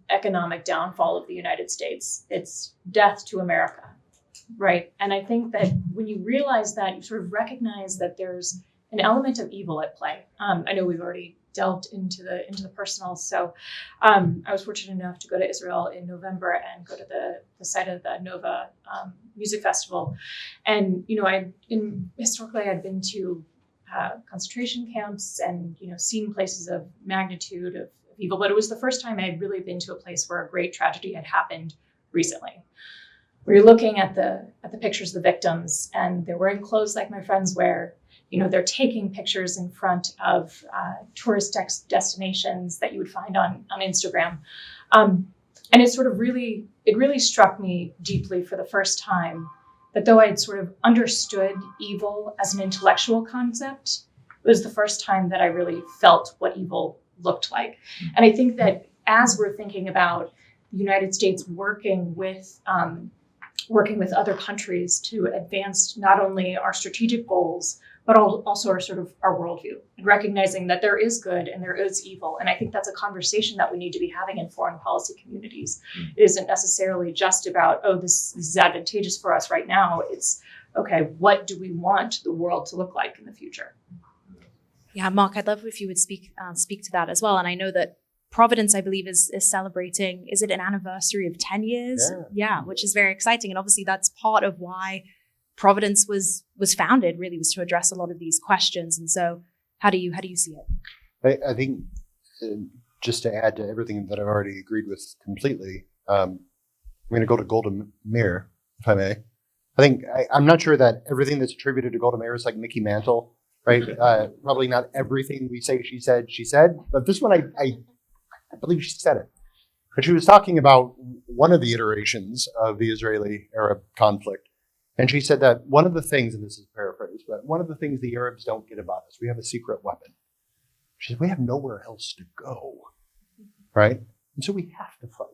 economic downfall of the United States. It's death to America, right? And I think that when you realize that, you sort of recognize that there's an element of evil at play. I know we've already delved into the personal. So I was fortunate enough to go to Israel in November and go to the site of the Nova Music Festival. And, historically I'd been to concentration camps and, seen places of magnitude of evil, but it was the first time I had really been to a place where a great tragedy had happened recently. We were looking at the pictures of the victims, and they're wearing clothes like my friends wear. They're taking pictures in front of tourist destinations that you would find on Instagram. And it really struck me deeply for the first time that though I had sort of understood evil as an intellectual concept, it was the first time that I really felt what evil looked like. And I think that as we're thinking about the United States working with other countries to advance not only our strategic goals, but also our worldview, and recognizing that there is good and there is evil. And I think that's a conversation that we need to be having in foreign policy communities. It isn't necessarily just about, this is advantageous for us right now. It's, okay, what do we want the world to look like in the future? Yeah, Marc, I'd love if you would speak to that as well. And I know that Providence, I believe, is celebrating, is it an anniversary of 10 years? Yeah, which is very exciting. And obviously that's part of why Providence was founded, really, was to address a lot of these questions. And so how do you see it? I think just to add to everything that I've already agreed with completely, I'm going to go to Golda Meir, if I may. I'm not sure that everything that's attributed to Golda Meir is like Mickey Mantle, right? Probably not everything we say she said, but this one I believe she said it. But she was talking about one of the iterations of the Israeli-Arab conflict. And she said that one of the things, and this is paraphrased, but one of the things the Arabs don't get about us, we have a secret weapon. She said, we have nowhere else to go, right? And so we have to fight.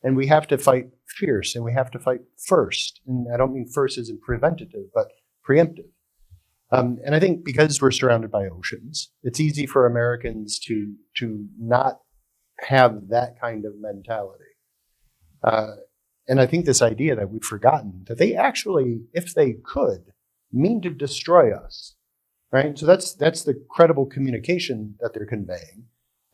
And we have to fight fierce, and we have to fight first. And I don't mean first as in preventative, but preemptive. And I think because we're surrounded by oceans, it's easy for Americans to not have that kind of mentality. And I think this idea that we've forgotten that they actually, if they could, mean to destroy us, right? So that's the credible communication that they're conveying.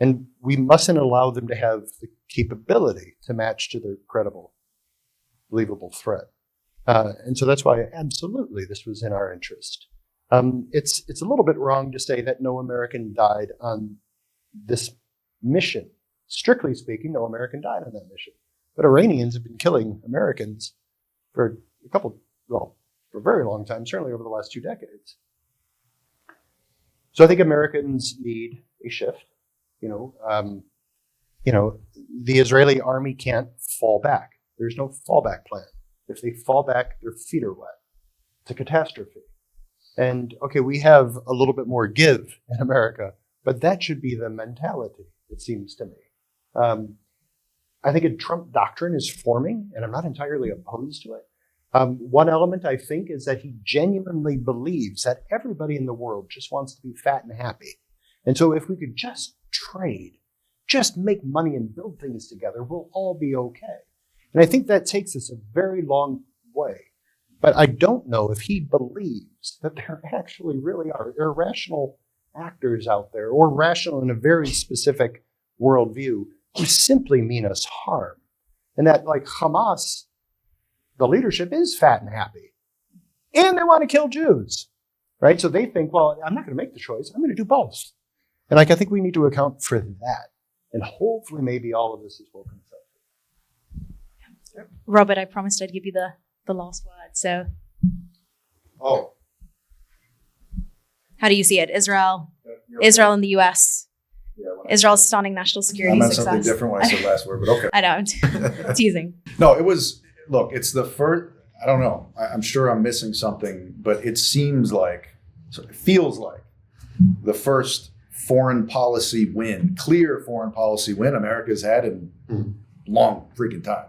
And we mustn't allow them to have the capability to match to their credible, believable threat. And so that's why absolutely this was in our interest. It's a little bit wrong to say that no American died on this mission. Strictly speaking, no American died on that mission. But Iranians have been killing Americans for for a very long time, certainly over the last 2 decades. So I think Americans need a shift. The Israeli army can't fall back. There's no fallback plan. If they fall back, their feet are wet. It's a catastrophe. And okay, we have a little bit more give in America, but that should be the mentality, it seems to me. I think a Trump doctrine is forming, and I'm not entirely opposed to it. One element, I think, is that he genuinely believes that everybody in the world just wants to be fat and happy. And so if we could just trade, just make money and build things together, we'll all be okay. And I think that takes us a very long way. But I don't know if he believes that there actually really are irrational actors out there, or rational in a very specific worldview, who simply mean us harm. And that, like Hamas, the leadership is fat and happy. And they want to kill Jews. right? So they think, well, I'm not going to make the choice. I'm going to do both. And like, I think we need to account for that. And hopefully maybe all of this is woken up. Robert, I promised I'd give you the last word. So Oh. how do you see it? Israel and the US. Israel's stunning national I security meant success. something different when I said last word, but okay. I know, I'm teasing. No, it was, look, it's the first, I don't know. I'm sure I'm missing something, but it seems like, it feels like the first foreign policy win, clear foreign policy win America's had in long freaking time.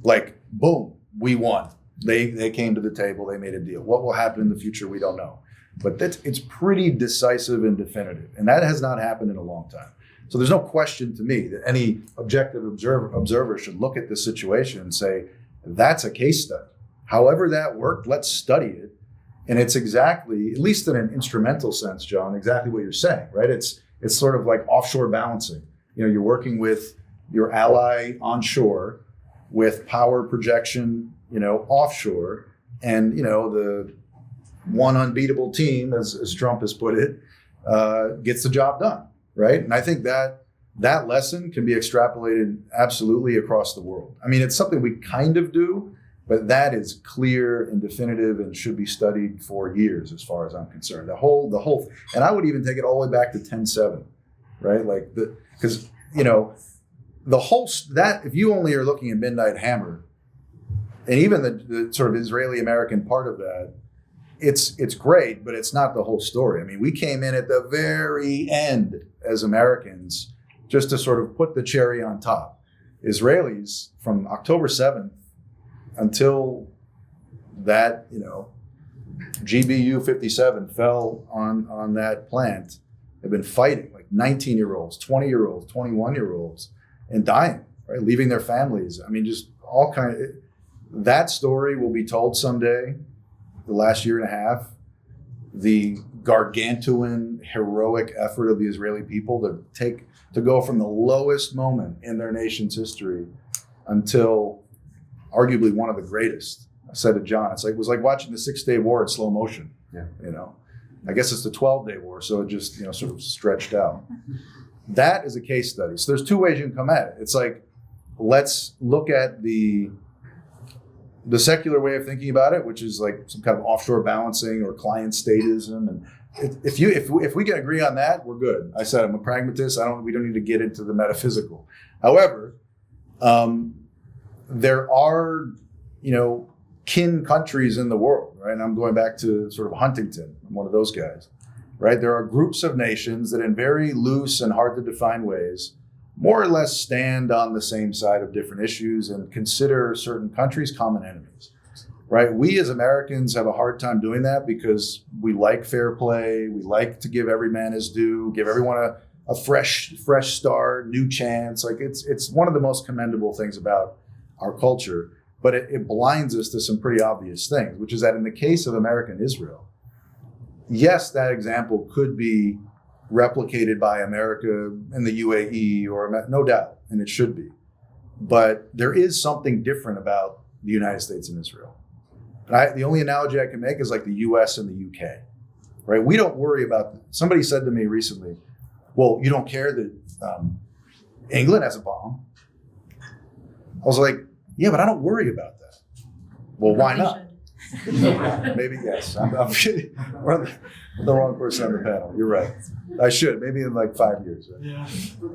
Like, boom, we won. They came to the table, they made a deal. What will happen in the future, we don't know. But it's pretty decisive and definitive. And that has not happened in a long time. So there's no question to me that any objective observer should look at this situation and say, that's a case study. However that worked, let's study it. And it's exactly, at least in an instrumental sense, John, exactly what you're saying, right? It's sort of like offshore balancing. You know, you're working with your ally onshore with power projection, you know, offshore. And, you know, the one unbeatable team, as Trump has put it, gets the job done, right? And I think that lesson can be extrapolated absolutely across the world. I mean, it's something we kind of do, but that is clear and definitive and should be studied for years, as far as I'm concerned. The whole, and I would even take it all the way back to 10-7, right? Like because you know, the whole that if you only are looking at Midnight Hammer, and even the sort of Israeli-American part of that, it's great, but it's not the whole story. I mean, we came in at the very end as Americans just to sort of put the cherry on top. Israelis from October 7th until that, you know, GBU 57 fell on that plant, have been fighting, like 19-year-olds, 20-year-olds, 21-year-olds, and dying, right? Leaving their families. I mean, just all kind of, that story will be told someday, the last year and a half, the gargantuan, heroic effort of the Israeli people to go from the lowest moment in their nation's history until arguably one of the greatest. I said to John, it was like watching the 6-Day War in slow motion. Yeah. You know, I guess it's the 12-Day War, so it just, you know, sort of stretched out. That is a case study. So there's two ways you can come at it. It's like, let's look at the secular way of thinking about it, which is like some kind of offshore balancing or client statism. And if we can agree on that, we're good. I said I'm a pragmatist. We don't need to get into the metaphysical. However, there are, you know, kin countries in the world, right? And I'm going back to sort of Huntington. I'm one of those guys, right? There are groups of nations that in very loose and hard to define ways more or less stand on the same side of different issues and consider certain countries common enemies, right? We as Americans have a hard time doing that because we like fair play. We like to give every man his due, give everyone a fresh start, new chance. Like it's one of the most commendable things about our culture, but it blinds us to some pretty obvious things, which is that in the case of America and Israel, yes, that example could be replicated by America and the UAE, or no doubt, and it should be. But there is something different about the United States and Israel. And the only analogy I can make is like the US and the UK, right? We don't worry about, somebody said to me recently, well, you don't care that England has a bomb. I was like, yeah, but I don't worry about that. Well, why not? Maybe, yes. I'm kidding. We're the wrong person on the panel. You're right. I should. Maybe in like 5 years. Right?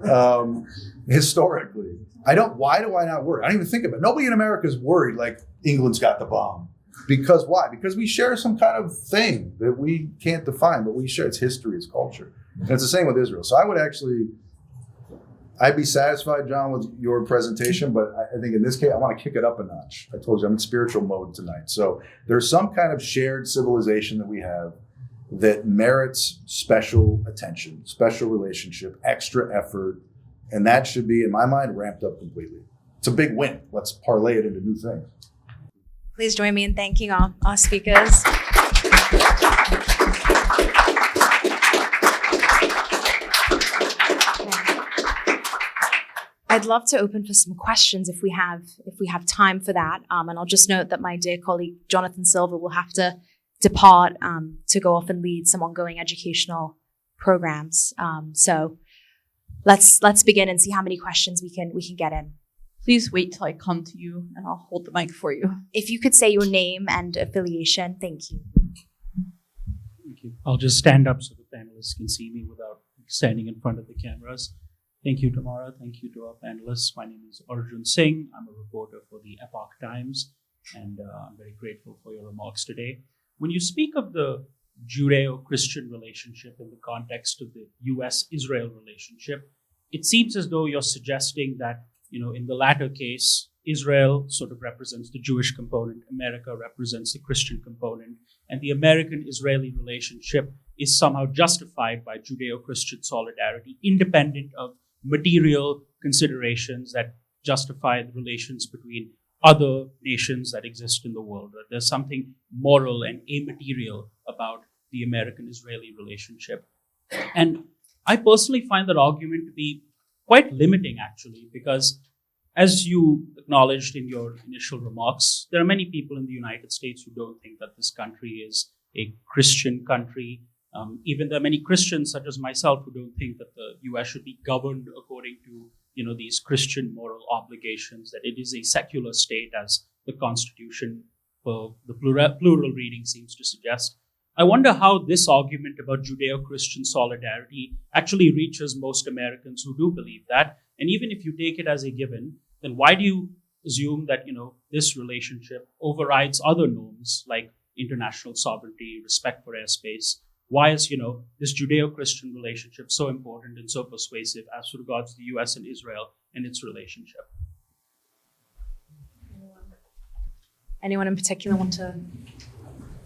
Yeah. Historically, why do I not worry? I don't even think about it. Nobody in America is worried like England's got the bomb. Because why? Because we share some kind of thing that we can't define, but we share. It's history, it's culture. And it's the same with Israel. So I'd be satisfied, John, with your presentation, but I think in this case, I want to kick it up a notch. I told you I'm in spiritual mode tonight. So there's some kind of shared civilization that we have that merits special attention, special relationship, extra effort, and that should be, in my mind, ramped up completely. It's a big win. Let's parlay it into new things. Please join me in thanking our speakers. I'd love to open for some questions if we have time for that. And I'll just note that my dear colleague Jonathan Silver will have to depart to go off and lead some ongoing educational programs. So let's begin and see how many questions we can get in. Please wait till I come to you and I'll hold the mic for you. If you could say your name and affiliation, thank you. Thank you. I'll just stand up so the panelists can see me without standing in front of the cameras. Thank you, Tamara. Thank you to our panelists. My name is Arjun Singh. I'm a reporter for the Epoch Times, and I'm very grateful for your remarks today. When you speak of the Judeo-Christian relationship in the context of the U.S.-Israel relationship, it seems as though you're suggesting that, in the latter case, Israel sort of represents the Jewish component, America represents the Christian component, and the American-Israeli relationship is somehow justified by Judeo-Christian solidarity, independent of material considerations that justify the relations between other nations that exist in the world. That there's something moral and immaterial about the American-Israeli relationship. And I personally find that argument to be quite limiting, actually, because as you acknowledged in your initial remarks, there are many people in the United States who don't think that this country is a Christian country. Even there are many Christians, such as myself, who don't think that the U.S. should be governed according to, these Christian moral obligations, that it is a secular state, as the Constitution, for the plural reading, seems to suggest. I wonder how this argument about Judeo-Christian solidarity actually reaches most Americans who do believe that. And even if you take it as a given, then why do you assume that, this relationship overrides other norms like international sovereignty, respect for airspace? Why is, this Judeo-Christian relationship so important and so persuasive as regards the U.S. and Israel and its relationship? Anyone in particular want to?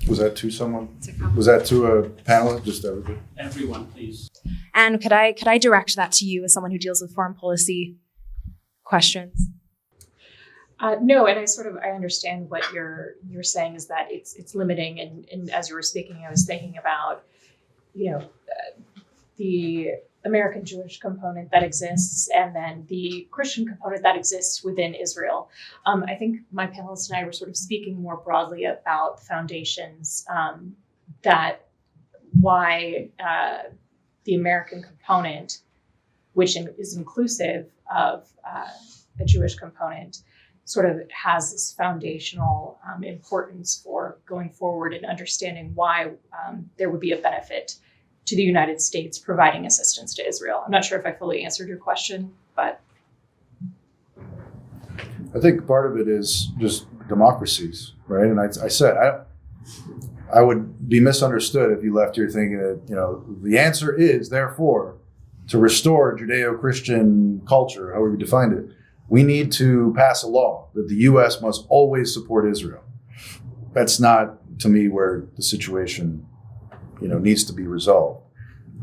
Was that to someone? Was that to a panelist? Just everybody? Everyone, please. And could I direct that to you as someone who deals with foreign policy questions? No, and I understand what you're saying is that it's limiting, and as you were speaking, I was thinking about the American Jewish component that exists, and then the Christian component that exists within Israel. I think my panelists and I were sort of speaking more broadly about the foundations that why the American component, which is inclusive of a Jewish component, sort of has this foundational importance for going forward and understanding why there would be a benefit to the United States providing assistance to Israel. I'm not sure if I fully answered your question, but. I think part of it is just democracies, right? And I said, I would be misunderstood if you left here thinking that, the answer is, therefore, to restore Judeo-Christian culture, however you defined it, we need to pass a law that the U.S. must always support Israel. That's not, to me, where the situation, needs to be resolved.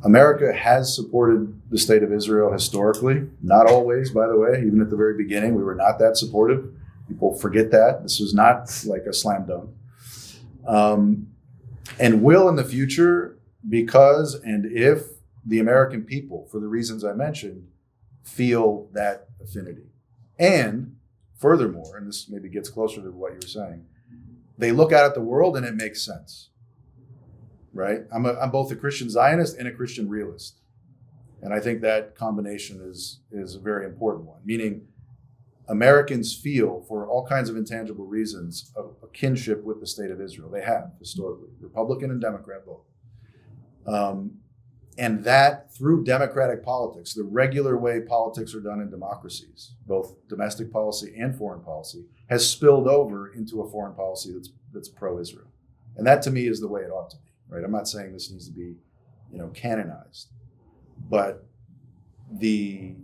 America has supported the state of Israel historically, not always, by the way. Even at the very beginning, we were not that supportive. People forget that. This was not like a slam dunk. And will in the future, because and if the American people, for the reasons I mentioned, feel that affinity. And furthermore, and this maybe gets closer to what you were saying, they look out at the world and it makes sense, right? I'm both a Christian Zionist and a Christian realist. And I think that combination is a very important one, meaning Americans feel, for all kinds of intangible reasons, a kinship with the state of Israel. They have, historically, Republican and Democrat both. And that, through democratic politics, the regular way politics are done in democracies, both domestic policy and foreign policy, has spilled over into a foreign policy that's pro-Israel. And that, to me, is the way it ought to be, right? I'm not saying this needs to be, canonized. But the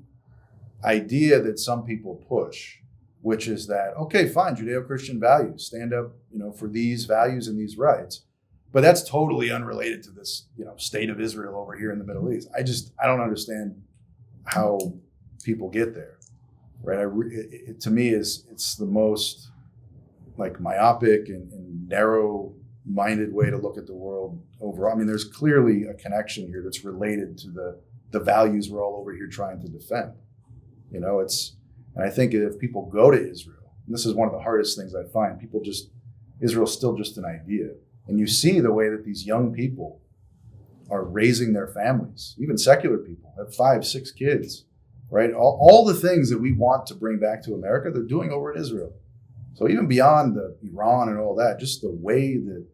idea that some people push, which is that, okay, fine, Judeo-Christian values, stand up, for these values and these rights, but that's totally unrelated to this, state of Israel over here in the Middle East. I don't understand how people get there, right? To me, it's the most myopic and narrow-minded way to look at the world overall. I mean, there's clearly a connection here that's related to the values we're all over here trying to defend. And I think if people go to Israel, and this is one of the hardest things I find, Israel's still just an idea. and you see the way that these young people are raising their families, even secular people have 5, 6 kids, right? All the things that we want to bring back to America, they're doing over in Israel. So even beyond the Iran and all that, just the way that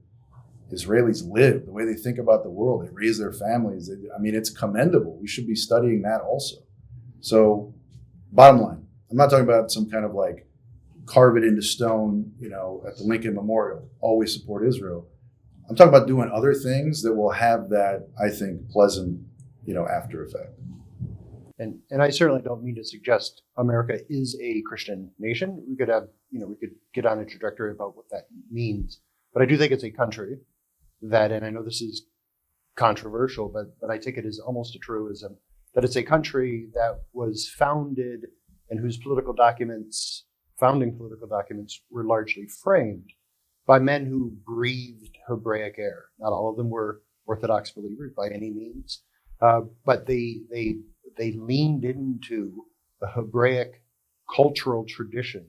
Israelis live, the way they think about the world, they raise their families. It's commendable. We should be studying that also. So bottom line, I'm not talking about some kind of like carve it into stone, at the Lincoln Memorial, always support Israel. I'm talking about doing other things that will have that, I think, pleasant, after effect. And I certainly don't mean to suggest America is a Christian nation. We could have, we could get on a trajectory about what that means. But I do think it's a country that, and I know this is controversial, but I take it as almost a truism, that it's a country that was founded and whose founding political documents were largely framed by men who breathed Hebraic air. Not all of them were Orthodox believers by any means, but they leaned into the Hebraic cultural tradition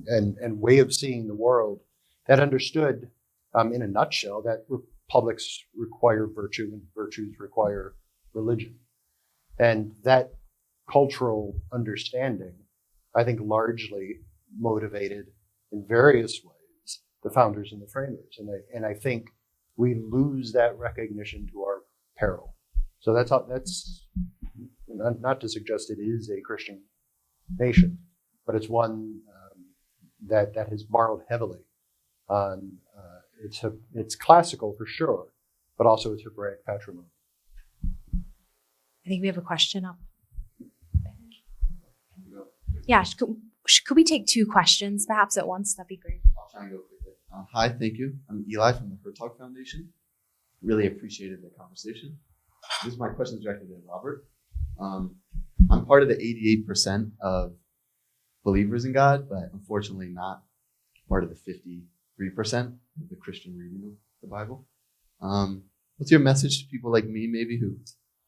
and way of seeing the world that understood, in a nutshell, that republics require virtue and virtues require religion. And that cultural understanding, I think, largely motivated in various ways the founders and the framers. And I think we lose that recognition to our peril. So that's not to suggest it is a Christian nation, but it's one that has borrowed heavily on it's classical for sure, but also it's Hebraic patrimony. I think we have a question up. Yeah, could we take 2 questions perhaps at once? That'd be great. I'll try and go quickly. Hi, thank you. I'm Eli from the Hertog Foundation. Really appreciated the conversation. This is my question directed to Robert. I'm part of the 88% of believers in God, but unfortunately not part of the 53% of the Christian reading of the Bible. What's your message to people like me, maybe, who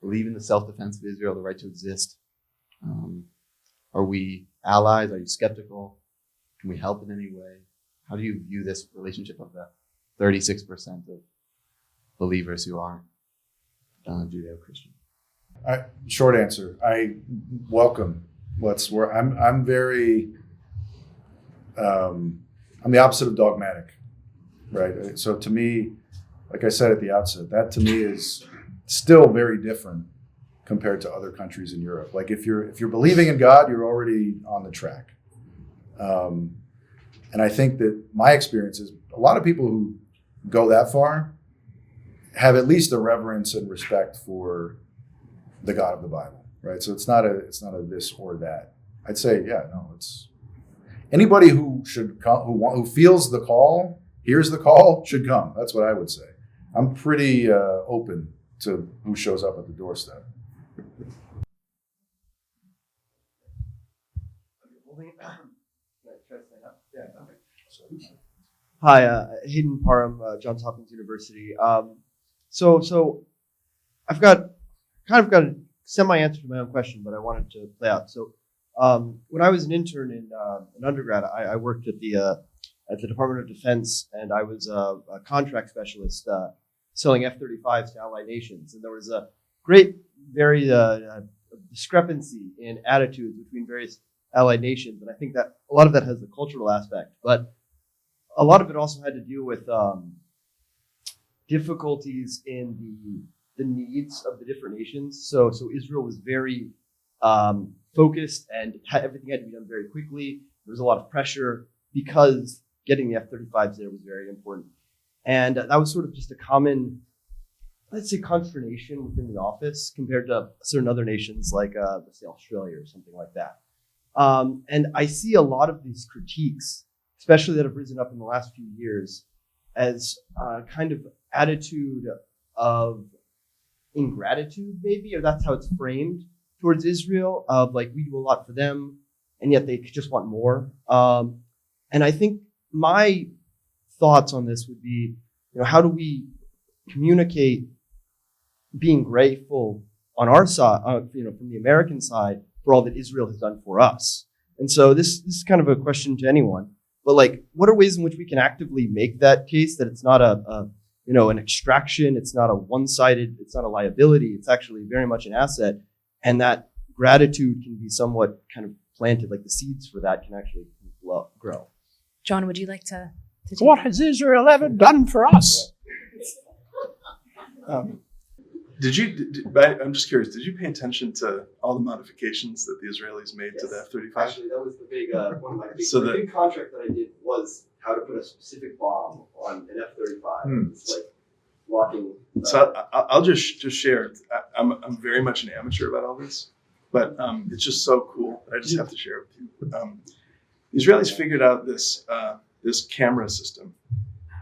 believe in the self-defense of Israel, the right to exist? Are we allies? Are you skeptical? Can we help in any way? How do you view this relationship of the 36% of believers who aren't Judeo-Christian? Short answer, I welcome what's where I'm very I'm the opposite of dogmatic, right? So to me, like I said at the outset, that to me is still very different compared to other countries in Europe. Like if you're believing in God, you're already on the track. And I think that my experience is a lot of people who go that far have at least a reverence and respect for the God of the Bible, right? So it's not a this or that. I'd say, it's anybody who should come, who feels the call, hears the call, should come. That's what I would say. I'm pretty open to who shows up at the doorstep. Hi, Hayden Parham, Johns Hopkins University. So I've got a semi-answer to my own question, but I wanted to play out. So when I was an intern in undergrad, I worked at the Department of Defense, and I was a contract specialist selling F-35s to allied nations. And there was a great, very discrepancy in attitudes between various allied nations. And I think that a lot of that has the cultural aspect, but a lot of it also had to do with difficulties in the needs of the different nations. So Israel was very focused, and everything had to be done very quickly. There was a lot of pressure because getting the F-35s there was very important. And that was sort of just a common, let's say, consternation within the office compared to certain other nations like, let's say, Australia or something like that. And I see a lot of these critiques, especially that have risen up in the last few years, as a kind of attitude of ingratitude, maybe, or that's how it's framed towards Israel, of like, we do a lot for them, and yet they just want more. And I think my thoughts on this would be, how do we communicate being grateful on our side, from the American side, for all that Israel has done for us? And so this is kind of a question to anyone, but like, what are ways in which we can actively make that case that it's not a an extraction. It's not a one-sided, it's not a liability. It's actually very much an asset. And that gratitude can be somewhat kind of planted, like the seeds for that can actually grow. John, would you like to take What that? has Israel ever done for us? I'm just curious, did you pay attention to all the modifications that the Israelis made to the F-35? Actually, that was the big, one of my big, So the the- big contract that I did was how to put a specific bomb on an F-35. It's like blocking. So I'll just share. I'm very much an amateur about all this, but it's just so cool. I just have to share it with you. The Israelis figured out this camera system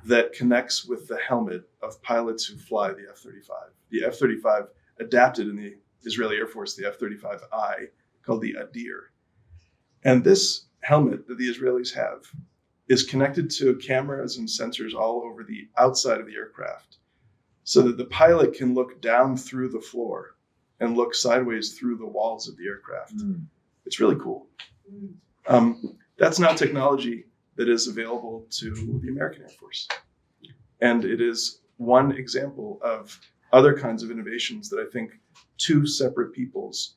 that connects with the helmet of pilots who fly the F-35. The F-35 adapted in the Israeli Air Force, the F-35I, called the Adir. And this helmet that the Israelis have is connected to cameras and sensors all over the outside of the aircraft, so that the pilot can look down through the floor and look sideways through the walls of the aircraft. It's really cool. That's now technology that is available to the American Air Force. And it is one example of other kinds of innovations that I think two separate peoples,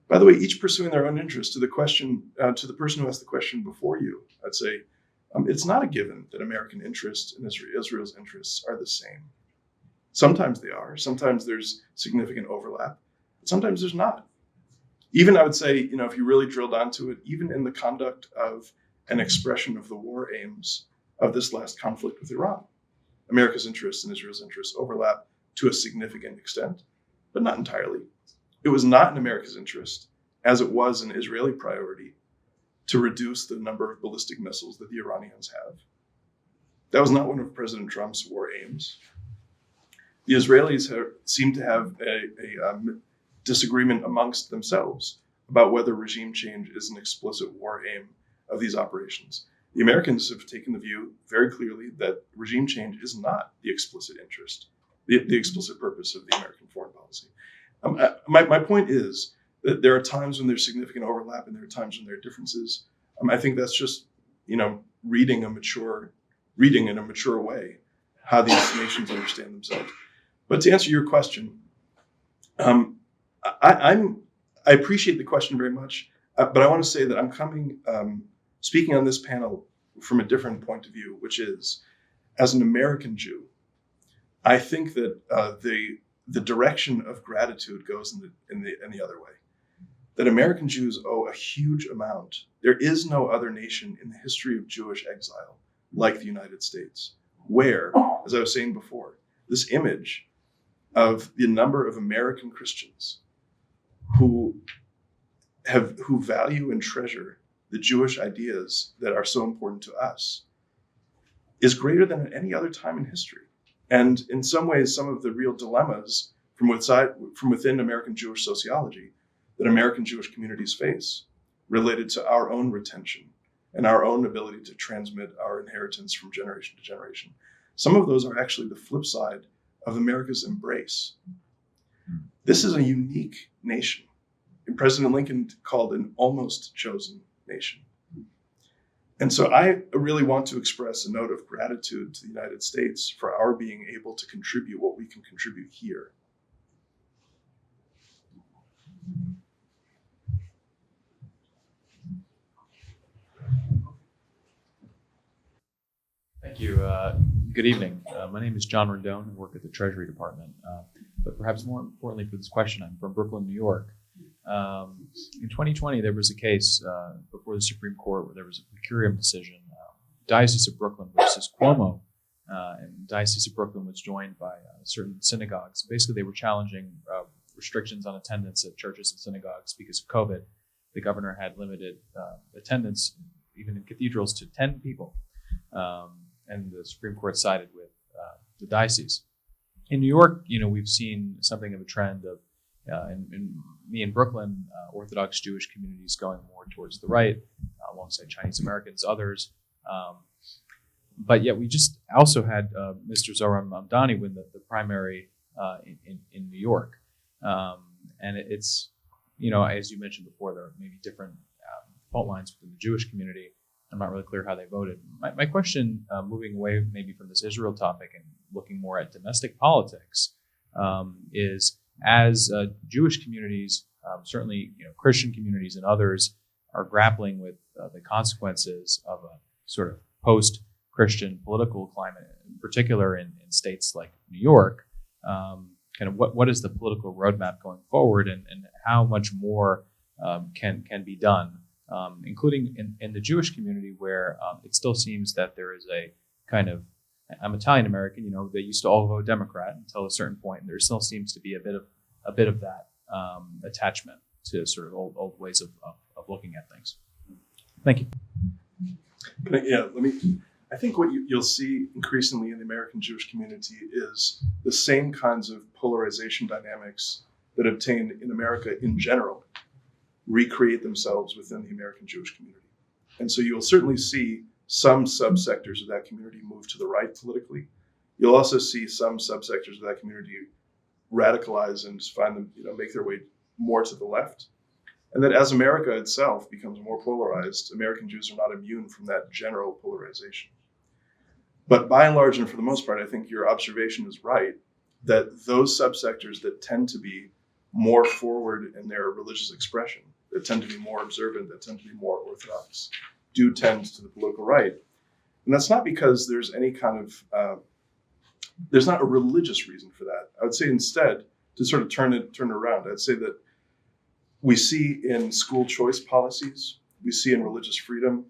by the way, each pursuing their own interest. To the question, to the person who asked the question before you, I'd say it's not a given that American interests and Israel's interests are the same. Sometimes they are. Sometimes there's significant overlap. But sometimes there's not. Even I would say, if you really drill down to it, even in the conduct of an expression of the war aims of this last conflict with Iran, America's interests and Israel's interests overlap to a significant extent, but not entirely. It was not in America's interest, as it was an Israeli priority, to reduce the number of ballistic missiles that the Iranians have. That was not one of President Trump's war aims. The Israelis seem to have a disagreement amongst themselves about whether regime change is an explicit war aim of these operations. The Americans have taken the view very clearly that regime change is not the explicit interest, the explicit purpose of the American foreign policy. My point is that there are times when there's significant overlap and there are times when there are differences. I think that's just, reading in a mature way how these nations understand themselves. But to answer your question, I appreciate the question very much, but I want to say that I'm speaking on this panel from a different point of view, which is, as an American Jew, I think that the direction of gratitude goes in the other way. That American Jews owe a huge amount. There is no other nation in the history of Jewish exile like the United States, where, as I was saying before, this image of the number of American Christians who value and treasure the Jewish ideas that are so important to us is greater than at any other time in history. And in some ways, some of the real dilemmas from within American Jewish sociology that American Jewish communities face related to our own retention and our own ability to transmit our inheritance from generation to generation. Some of those are actually the flip side of America's embrace. This is a unique nation. And President Lincoln called an almost chosen nation. And so I really want to express a note of gratitude to the United States for our being able to contribute what we can contribute here. Thank you. Good evening. My name is John Rendon. I work at the Treasury Department. But perhaps more importantly for this question, I'm from Brooklyn, New York. In 2020, there was a case before the Supreme Court where there was a per curiam decision, Diocese of Brooklyn versus Cuomo. And Diocese of Brooklyn was joined by certain synagogues. Basically, they were challenging restrictions on attendance at churches and synagogues because of COVID. The governor had limited attendance, even in cathedrals, to 10 people. And the Supreme Court sided with the diocese. In New York, we've seen something of a trend of, in Brooklyn, Orthodox Jewish communities going more towards the right, alongside Chinese Americans, others. But yet we just also had Mr. Zohran Mamdani win the primary in New York. And it's, as you mentioned before, there are maybe different fault lines within the Jewish community. I'm not really clear how they voted. My question, moving away maybe from this Israel topic and looking more at domestic politics, is as Jewish communities, certainly Christian communities and others, are grappling with the consequences of a sort of post-Christian political climate, in particular in states like New York. Kind of what is the political roadmap going forward, and how much more can be done, including in the Jewish community, where it still seems that there is a kind of, I'm Italian American, they used to all vote Democrat until a certain point, and there still seems to be a bit of that attachment to sort of old ways of looking at things. Thank you. I think what you'll see increasingly in the American Jewish community is the same kinds of polarization dynamics that obtain in America in general recreate themselves within the American Jewish community. And so you'll certainly see some subsectors of that community move to the right politically. You'll also see some subsectors of that community radicalize and find them, make their way more to the left. And that as America itself becomes more polarized, American Jews are not immune from that general polarization. But by and large, and for the most part, I think your observation is right, that those subsectors that tend to be more forward in their religious expression, that tend to be more observant, that tend to be more orthodox, do tend to the political right. And that's not because there's any kind of, there's not a religious reason for that. I would say instead, to sort of turn it around, I'd say that we see in school choice policies, we see in religious freedom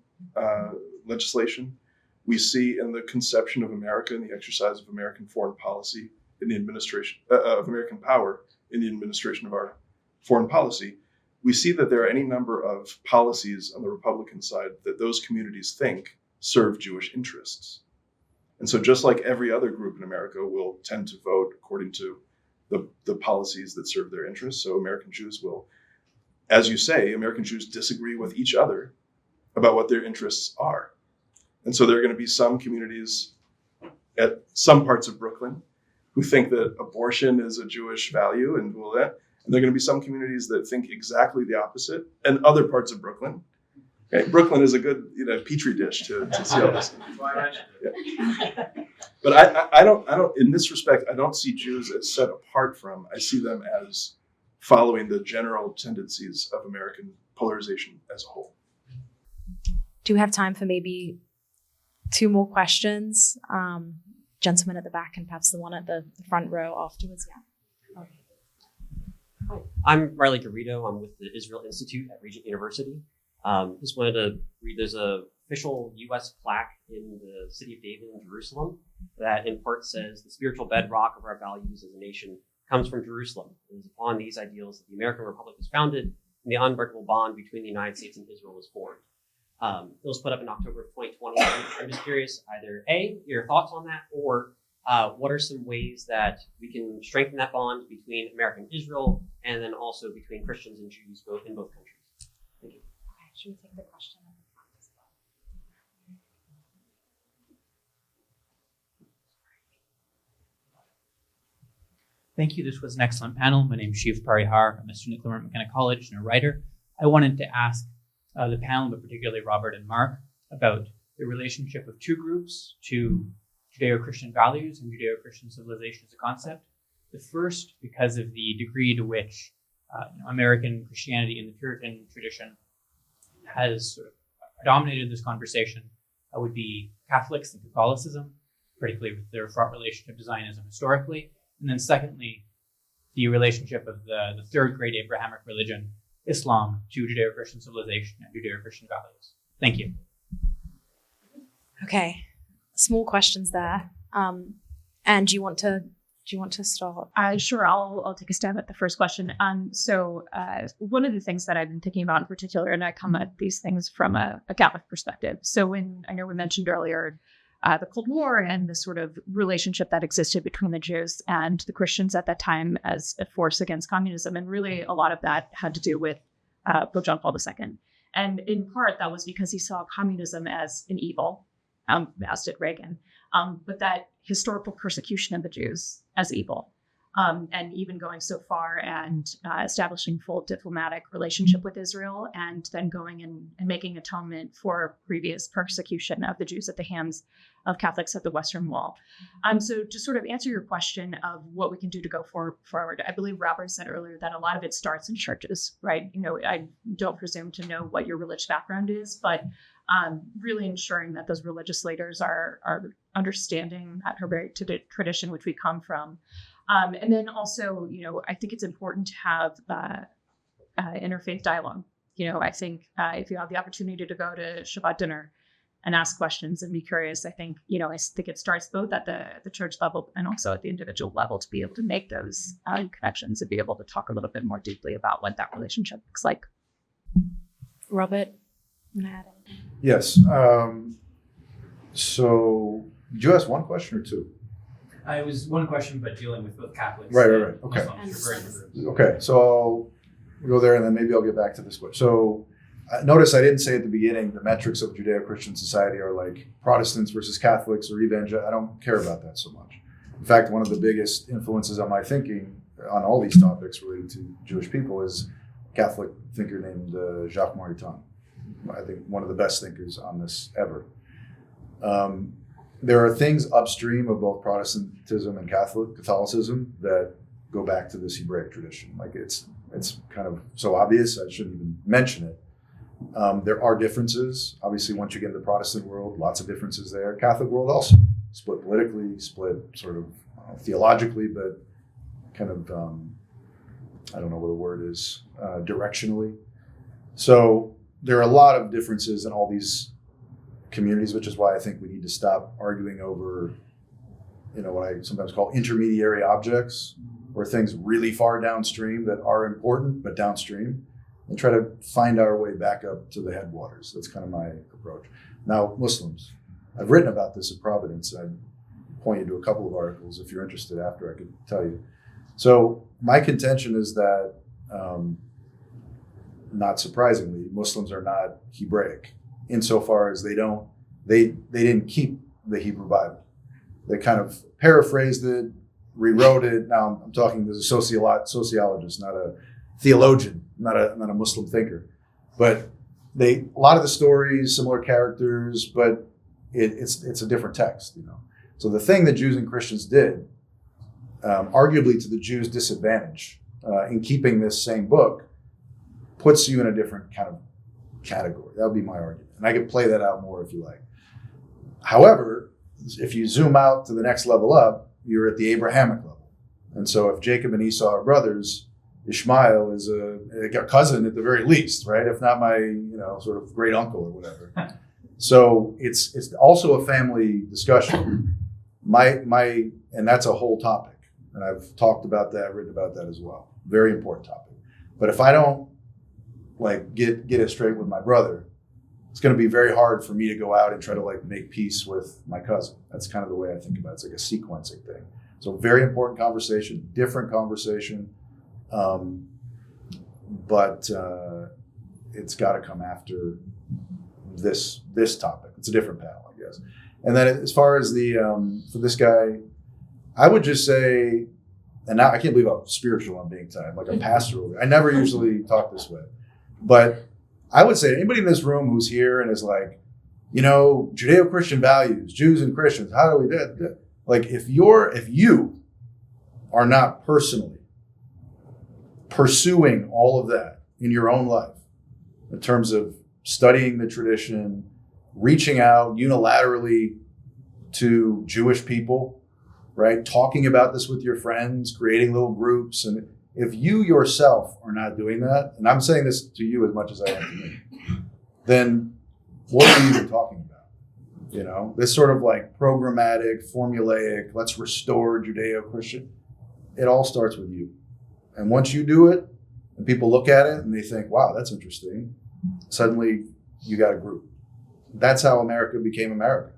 legislation, we see in the conception of America and the exercise of American foreign policy in the administration of American power in the administration of our foreign policy. We see that there are any number of policies on the Republican side that those communities think serve Jewish interests. And so just like every other group in America will tend to vote according to the policies that serve their interests, so American Jews will, as you say, American Jews disagree with each other about what their interests are. And so there are going to be some communities at some parts of Brooklyn who think that abortion is a Jewish value and all that. And there are going to be some communities that think exactly the opposite, and other parts of Brooklyn. Okay, Brooklyn is a good, petri dish to see all this. Yeah. But I don't. In this respect, I don't see Jews as set apart from. I see them as following the general tendencies of American polarization as a whole. Do we have time for maybe 2 more questions? Gentleman at the back and perhaps the one at the front row afterwards. Yeah. Okay. Hi, I'm Riley Garrido. I'm with the Israel Institute at Regent University. Just wanted to read, there's a official U.S. plaque in the city of David in Jerusalem that in part says the spiritual bedrock of our values as a nation comes from Jerusalem. It is upon these ideals that the American Republic was founded and the unbreakable bond between the United States and Israel was formed. It was put up in October of 2020. I'm just curious, either A, your thoughts on that, or what are some ways that we can strengthen that bond between America and Israel, and then also between Christians and Jews in both countries? Thank you. Okay, should we take the question at the front as well? Thank you. This was an excellent panel. My name is Shiv Parihar. I'm a student at Claremont McKenna College and a writer. I wanted to ask the panel, but particularly Robert and Marc, about the relationship of 2 groups to Judeo-Christian values and Judeo-Christian civilization as a concept. The first, because of the degree to which American Christianity in the Puritan tradition has sort of dominated this conversation, would be Catholics and Catholicism, particularly with their fraught relationship to Zionism historically. And then secondly, the relationship of the third great Abrahamic religion, Islam, to Judeo-Christian civilization and Judeo-Christian values. Thank you. Okay, small questions there. And do you want to start? Sure, I'll take a stab at the first question. So one of the things that I've been thinking about in particular, and I come at these things from a Catholic perspective. So I know we mentioned earlier the Cold War and the sort of relationship that existed between the Jews and the Christians at that time as a force against communism. And really a lot of that had to do with Pope John Paul II. And in part, that was because he saw communism as an evil, as did Reagan, but that historical persecution of the Jews as evil. and even going so far and establishing full diplomatic relationship with Israel, and then going and making atonement for previous persecution of the Jews at the hands of Catholics at the Western Wall. So to sort of answer your question of what we can do to go forward, I believe Robert said earlier that a lot of it starts in churches, right? I don't presume to know what your religious background is, but really ensuring that those religious leaders are understanding that Hebraic tradition which we come from. And then also, I think it's important to have interfaith dialogue. I think if you have the opportunity to go to Shabbat dinner and ask questions and be curious, I think it starts both at the church level and also at the individual level to be able to make those connections and be able to talk a little bit more deeply about what that relationship looks like. Robert? Yes. So, did you ask one question or two? It was one question, but dealing with both Catholics. Right. and Okay. Muslims. Okay. So we'll go there, and then maybe I'll get back to this question. So notice I didn't say at the beginning the metrics of Judeo-Christian society are like Protestants versus Catholics or evangelical. I don't care about that so much. In fact, one of the biggest influences on my thinking on all these topics related to Jewish people is a Catholic thinker named Jacques Maritain. I think one of the best thinkers on this ever. There are things upstream of both Protestantism and Catholicism that go back to this Hebraic tradition. Like it's kind of so obvious, I shouldn't even mention it. There are differences. Obviously, once you get into the Protestant world, lots of differences there. Catholic world also split politically, split sort of theologically, but kind of, I don't know what the word is, directionally. So there are a lot of differences in all these communities, which is why I think we need to stop arguing over, what I sometimes call intermediary objects, or things really far downstream that are important but downstream, and try to find our way back up to the headwaters. That's kind of my approach. Now, Muslims. I've written about this at Providence. I'd point you to a couple of articles if you're interested after I could tell you. So my contention is that, not surprisingly, Muslims are not Hebraic insofar as they didn't keep the Hebrew Bible. They kind of paraphrased it, rewrote it. Now I'm talking as a sociologist, not a theologian, not a Muslim thinker. But a lot of the stories, similar characters, but it's a different text, So the thing that Jews and Christians did, arguably to the Jews' disadvantage, in keeping this same book, puts you in a different kind of category. That would be my argument. And I could play that out more if you like. However, if you zoom out to the next level up, you're at the Abrahamic level. And so if Jacob and Esau are brothers, Ishmael is a cousin at the very least, right? If not my, sort of great uncle or whatever. So it's also a family discussion. And that's a whole topic. And I've talked about that, written about that as well. Very important topic. But if I don't get it straight with my brother, it's going to be very hard for me to go out and try to make peace with my cousin. That's kind of the way I think about it. It's like a sequencing thing. So very important conversation, different conversation, but it's got to come after this topic. It's a different panel, I guess. And then as far as for this guy, I would just say, and now I can't believe how spiritual I'm being tonight, like a pastor. I never usually talk this way. But I would say anybody in this room who's here and is like, Judeo-Christian values, Jews and Christians, how do we do it? Like if you are not personally pursuing all of that in your own life, in terms of studying the tradition, reaching out unilaterally to Jewish people, right? Talking about this with your friends, creating little groups, and if you yourself are not doing that, and I'm saying this to you as much as I am to me, then what are you even talking about? This sort of programmatic, formulaic, let's restore Judeo-Christian, it all starts with you. And once you do it, and people look at it and they think, wow, that's interesting, suddenly you got a group. That's how America became America.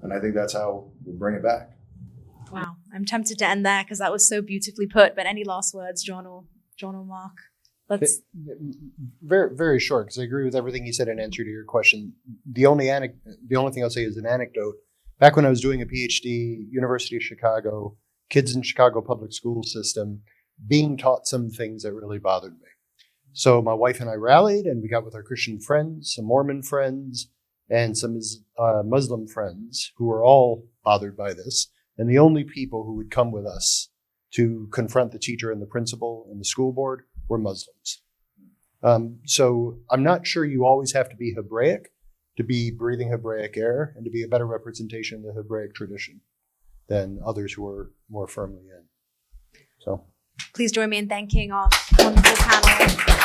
And I think that's how we'll bring it back. Wow, I'm tempted to end there because that was so beautifully put. But any last words, John or Marc? Let's very, very short, because I agree with everything you said in answer to your question. The only thing I'll say is an anecdote. Back when I was doing a PhD, University of Chicago, kids in Chicago public school system being taught some things that really bothered me. So my wife and I rallied, and we got with our Christian friends, some Mormon friends, and some Muslim friends who were all bothered by this. And the only people who would come with us to confront the teacher and the principal and the school board were Muslims. So I'm not sure you always have to be Hebraic to be breathing Hebraic air and to be a better representation of the Hebraic tradition than others who are more firmly in. So Please join me in thanking our wonderful panel.